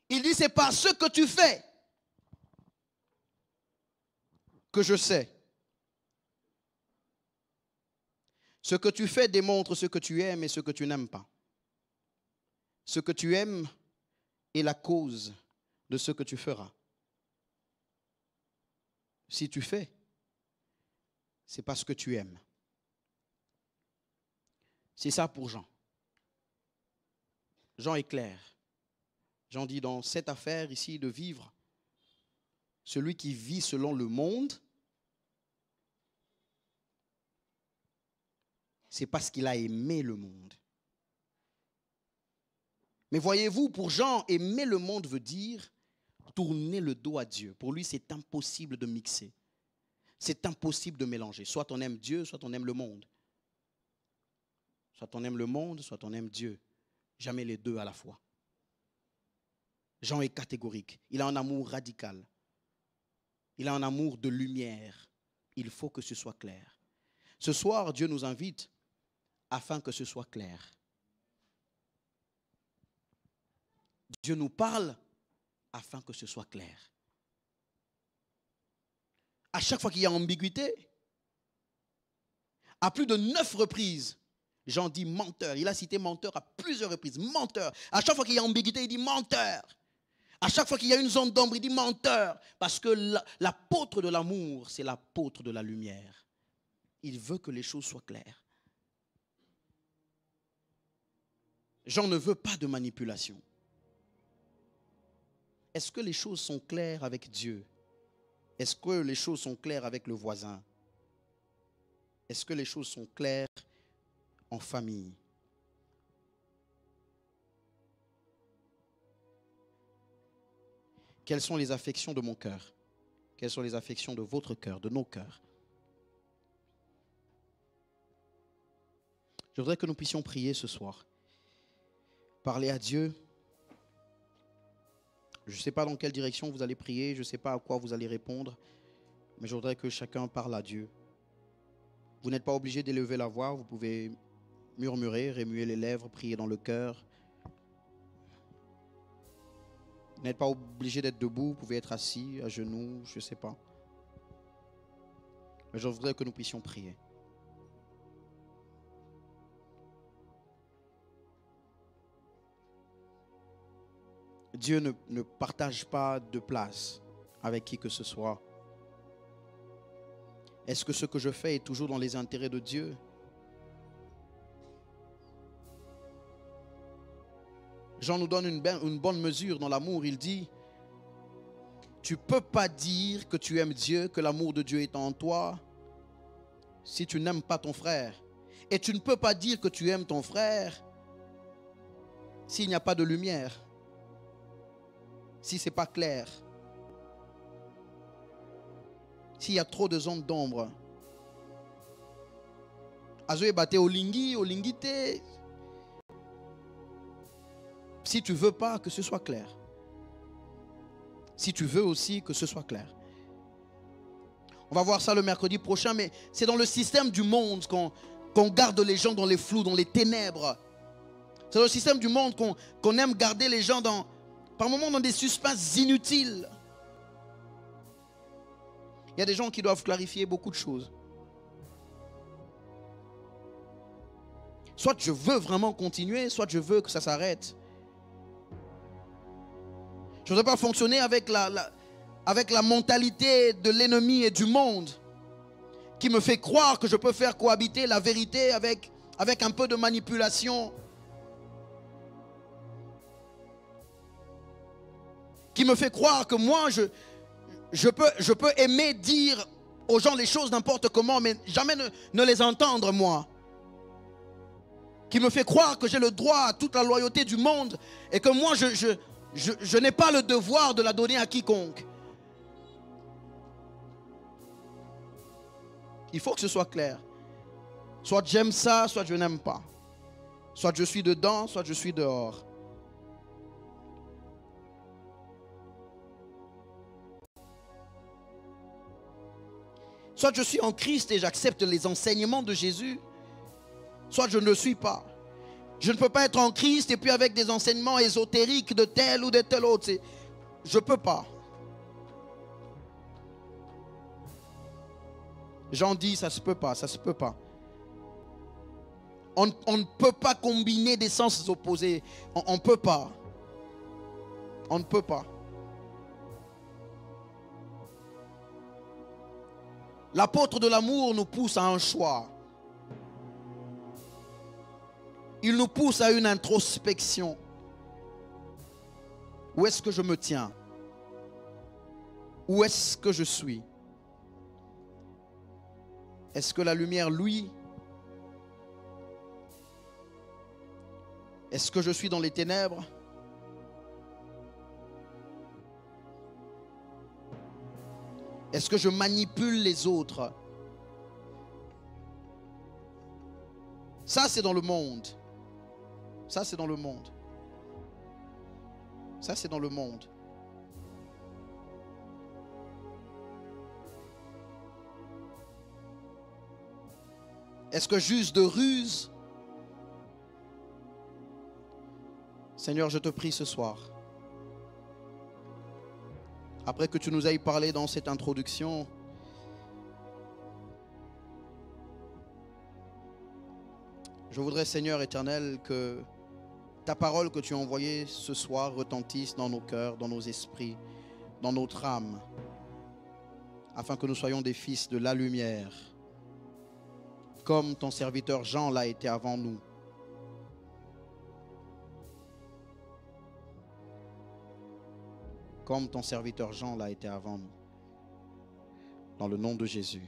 Il dit, c'est par ce que tu fais que je sais. Ce que tu fais démontre ce que tu aimes et ce que tu n'aimes pas. Ce que tu aimes est la cause de ce que tu feras. Si tu fais, c'est parce que tu aimes. C'est ça pour Jean. Jean est clair. Jean dit dans cette affaire ici de vivre, celui qui vit selon le monde, c'est parce qu'il a aimé le monde. Mais voyez-vous, pour Jean, aimer le monde veut dire tourner le dos à Dieu. Pour lui, c'est impossible de mixer. C'est impossible de mélanger. Soit on aime Dieu, soit on aime le monde. Soit on aime le monde, soit on aime Dieu. Jamais les deux à la fois. Jean est catégorique. Il a un amour radical. Il a un amour de lumière. Il faut que ce soit clair. Ce soir, Dieu nous invite afin que ce soit clair. Dieu nous parle afin que ce soit clair. À chaque fois qu'il y a ambiguïté, à plus de 9 reprises, Jean dit menteur. Il a cité menteur à plusieurs reprises. Menteur. À chaque fois qu'il y a ambiguïté, il dit menteur. À chaque fois qu'il y a une zone d'ombre, il dit menteur. Parce que l'apôtre de l'amour, c'est l'apôtre de la lumière. Il veut que les choses soient claires. Jean ne veut pas de manipulation. Est-ce que les choses sont claires avec Dieu? Est-ce que les choses sont claires avec le voisin? Est-ce que les choses sont claires en famille? Quelles sont les affections de mon cœur? Quelles sont les affections de votre cœur, de nos cœurs? Je voudrais que nous puissions prier ce soir. Parler à Dieu. Je ne sais pas dans quelle direction vous allez prier, je ne sais pas à quoi vous allez répondre, mais je voudrais que chacun parle à Dieu. Vous n'êtes pas obligé d'élever la voix, vous pouvez murmurer, remuer les lèvres, prier dans le cœur. Vous n'êtes pas obligé d'être debout, vous pouvez être assis, à genoux, je ne sais pas. Mais je voudrais que nous puissions prier. Dieu ne partage pas de place avec qui que ce soit. Est-ce que ce que je fais est toujours dans les intérêts de Dieu? Jean nous donne une bonne mesure dans l'amour. Il dit, tu ne peux pas dire que tu aimes Dieu, que l'amour de Dieu est en toi, si tu n'aimes pas ton frère. Et tu ne peux pas dire que tu aimes ton frère s'il n'y a pas de lumière. Si ce n'est pas clair, s'il y a trop de zones d'ombre. Azoé bate olingi, olingite. Si tu ne veux pas que ce soit clair. Si tu veux aussi que ce soit clair. On va voir ça le mercredi prochain, mais c'est dans le système du monde qu'on garde les gens dans les flous, dans les ténèbres. C'est dans le système du monde qu'on aime garder les gens par moments dans des suspens inutiles. Il y a des gens qui doivent clarifier beaucoup de choses. Soit je veux vraiment continuer, soit je veux que ça s'arrête. Je ne veux pas fonctionner avec la mentalité de l'ennemi et du monde qui me fait croire que je peux faire cohabiter la vérité avec un peu de manipulation. Qui me fait croire que moi, je peux aimer dire aux gens les choses n'importe comment, mais jamais ne les entendre, moi. Qui me fait croire que j'ai le droit à toute la loyauté du monde et que moi, je n'ai pas le devoir de la donner à quiconque. Il faut que ce soit clair. Soit j'aime ça, soit je n'aime pas. Soit je suis dedans, soit je suis dehors. Soit je suis en Christ et j'accepte les enseignements de Jésus, soit je ne le suis pas. Je ne peux pas être en Christ et puis avec des enseignements ésotériques de tel ou de tel autre. Je ne peux pas. Jean dit, ça ne se peut pas, ça ne se peut pas. On ne peut pas combiner des sens opposés. On ne peut pas. On ne peut pas. L'apôtre de l'amour nous pousse à un choix. Il nous pousse à une introspection. Où est-ce que je me tiens? Où est-ce que je suis? Est-ce que la lumière luit? Est-ce que je suis dans les ténèbres? Est-ce que je manipule les autres? Ça, c'est dans le monde. Ça, c'est dans le monde. Ça, c'est dans le monde. Est-ce que j'use de ruse? Seigneur, je te prie ce soir. après que tu nous aies parlé dans cette introduction, je voudrais, Seigneur éternel, que ta parole que tu as envoyée ce soir retentisse dans nos cœurs, dans nos esprits, dans notre âme, afin que nous soyons des fils de la lumière, comme ton serviteur Jean l'a été avant nous. Comme ton serviteur Jean l'a été avant nous. Dans le nom de Jésus.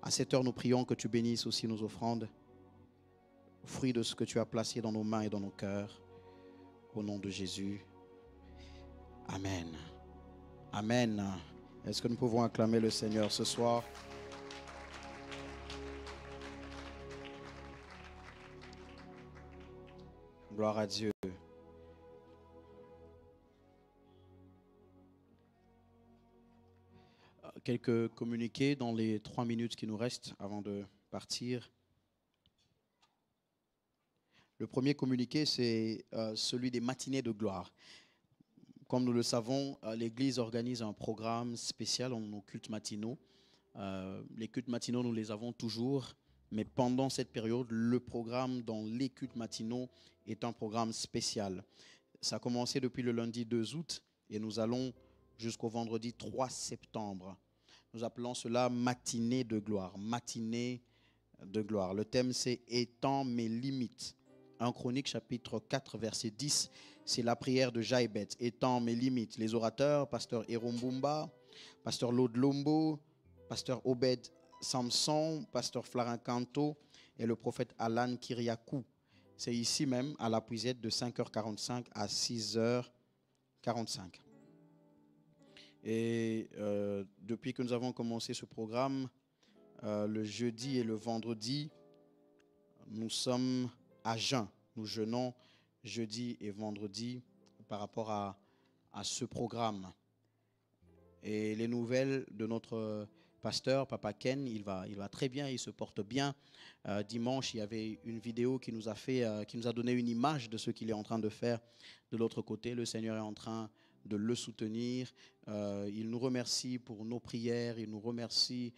À cette heure, nous prions que tu bénisses aussi nos offrandes, fruit de ce que tu as placé dans nos mains et dans nos cœurs. Au nom de Jésus. Amen. Amen. Est-ce que nous pouvons acclamer le Seigneur ce soir? Gloire à Dieu. Quelques communiqués dans les 3 minutes qui nous restent avant de partir. Le premier communiqué, c'est celui des matinées de gloire. Comme nous le savons, l'Église organise un programme spécial dans nos cultes matinaux. Les cultes matinaux, nous les avons toujours, mais pendant cette période, le programme dans les cultes matinaux est un programme spécial. Ça a commencé depuis le lundi 2 août et nous allons jusqu'au vendredi 3 septembre. Nous appelons cela matinée de gloire. Matinée de gloire. Le thème, c'est « Étends mes limites ». 1 Chroniques, chapitre 4, verset 10, c'est la prière de Jaïbet. « Étends mes limites ». Les orateurs, pasteur Héron Bumba, pasteur Lode Lombo, pasteur Obed Samson, pasteur Flarin Canto et le prophète Alan Kiriakou. C'est ici même, à la Puisette, de 5h45 à 6h45. Et depuis que nous avons commencé ce programme, le jeudi et le vendredi, nous sommes à jeun. Nous jeûnons jeudi et vendredi par rapport à ce programme. Et les nouvelles de notre pasteur, Papa Ken, il va très bien, il se porte bien. Dimanche, il y avait une vidéo qui nous a donné une image de ce qu'il est en train de faire de l'autre côté. Le Seigneur est en train de le soutenir. Il nous remercie pour nos prières, il nous remercie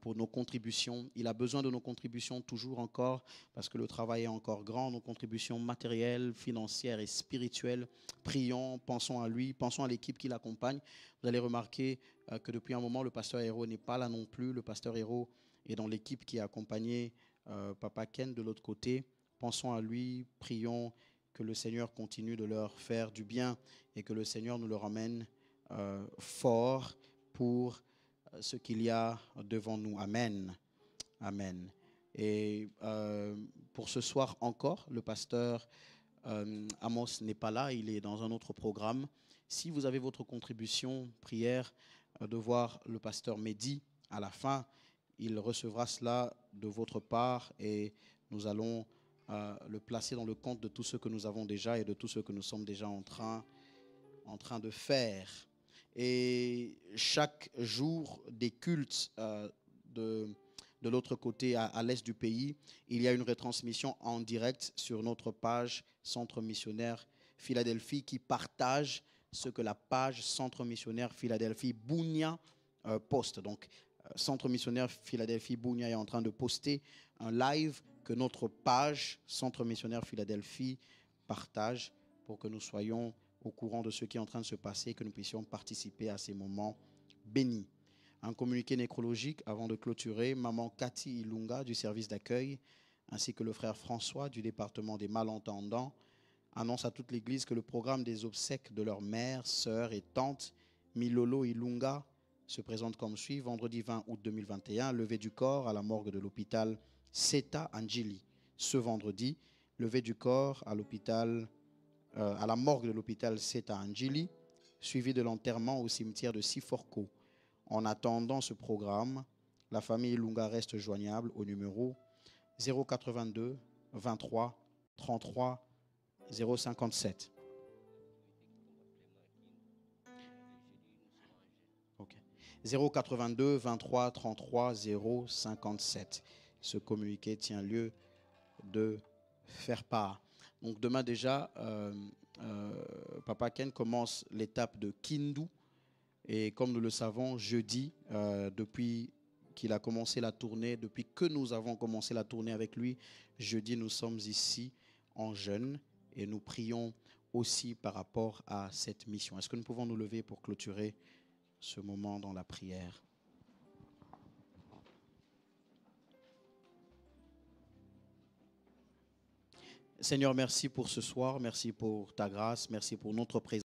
pour nos contributions. Il a besoin de nos contributions toujours encore parce que le travail est encore grand, nos contributions matérielles, financières et spirituelles. Prions, pensons à lui, pensons à l'équipe qui l'accompagne. Vous allez remarquer que depuis un moment, le pasteur Hérault n'est pas là non plus. Le pasteur Hérault est dans l'équipe qui a accompagné Papa Ken de l'autre côté. Pensons à lui, prions que le Seigneur continue de leur faire du bien et que le Seigneur nous le ramène fort pour ce qu'il y a devant nous. Amen. Amen. Et pour ce soir encore, le pasteur Amos n'est pas là, il est dans un autre programme. Si vous avez votre contribution, prière, de voir le pasteur Mehdi à la fin, il recevra cela de votre part et nous allons le placer dans le compte de tout ce que nous avons déjà et de tout ce que nous sommes déjà en train de faire. Et chaque jour des cultes de l'autre côté, à l'est du pays, il y a une retransmission en direct sur notre page Centre Missionnaire Philadelphie qui partage ce que la page Centre Missionnaire Philadelphie Bounia poste. Donc, Centre Missionnaire Philadelphie Bounia est en train de poster un live que notre page Centre Missionnaire Philadelphie partage pour que nous soyons au courant de ce qui est en train de se passer, que nous puissions participer à ces moments bénis. Un communiqué nécrologique avant de clôturer. Maman Cathy Ilunga du service d'accueil ainsi que le frère François du département des malentendants annoncent à toute l'église que le programme des obsèques de leur mère, sœur et tante Milolo Ilunga se présente comme suit. Vendredi 20 août 2021, levée du corps à la morgue de l'hôpital Seta Angeli. Ce vendredi, levée du corps à la morgue de l'hôpital Seta Angeli, suivi de l'enterrement au cimetière de Siforco. En attendant ce programme, la famille Ilunga reste joignable au numéro 082 23 33 057. Okay. 082 23 33 057. Ce communiqué tient lieu de faire part. Donc demain déjà, Papa Ken commence l'étape de Kindu. Et comme nous le savons, jeudi, depuis qu'il a commencé la tournée, depuis que nous avons commencé la tournée avec lui, jeudi, nous sommes ici en jeûne et nous prions aussi par rapport à cette mission. Est-ce que nous pouvons nous lever pour clôturer ce moment dans la prière? Seigneur, merci pour ce soir, merci pour ta grâce, merci pour notre présence.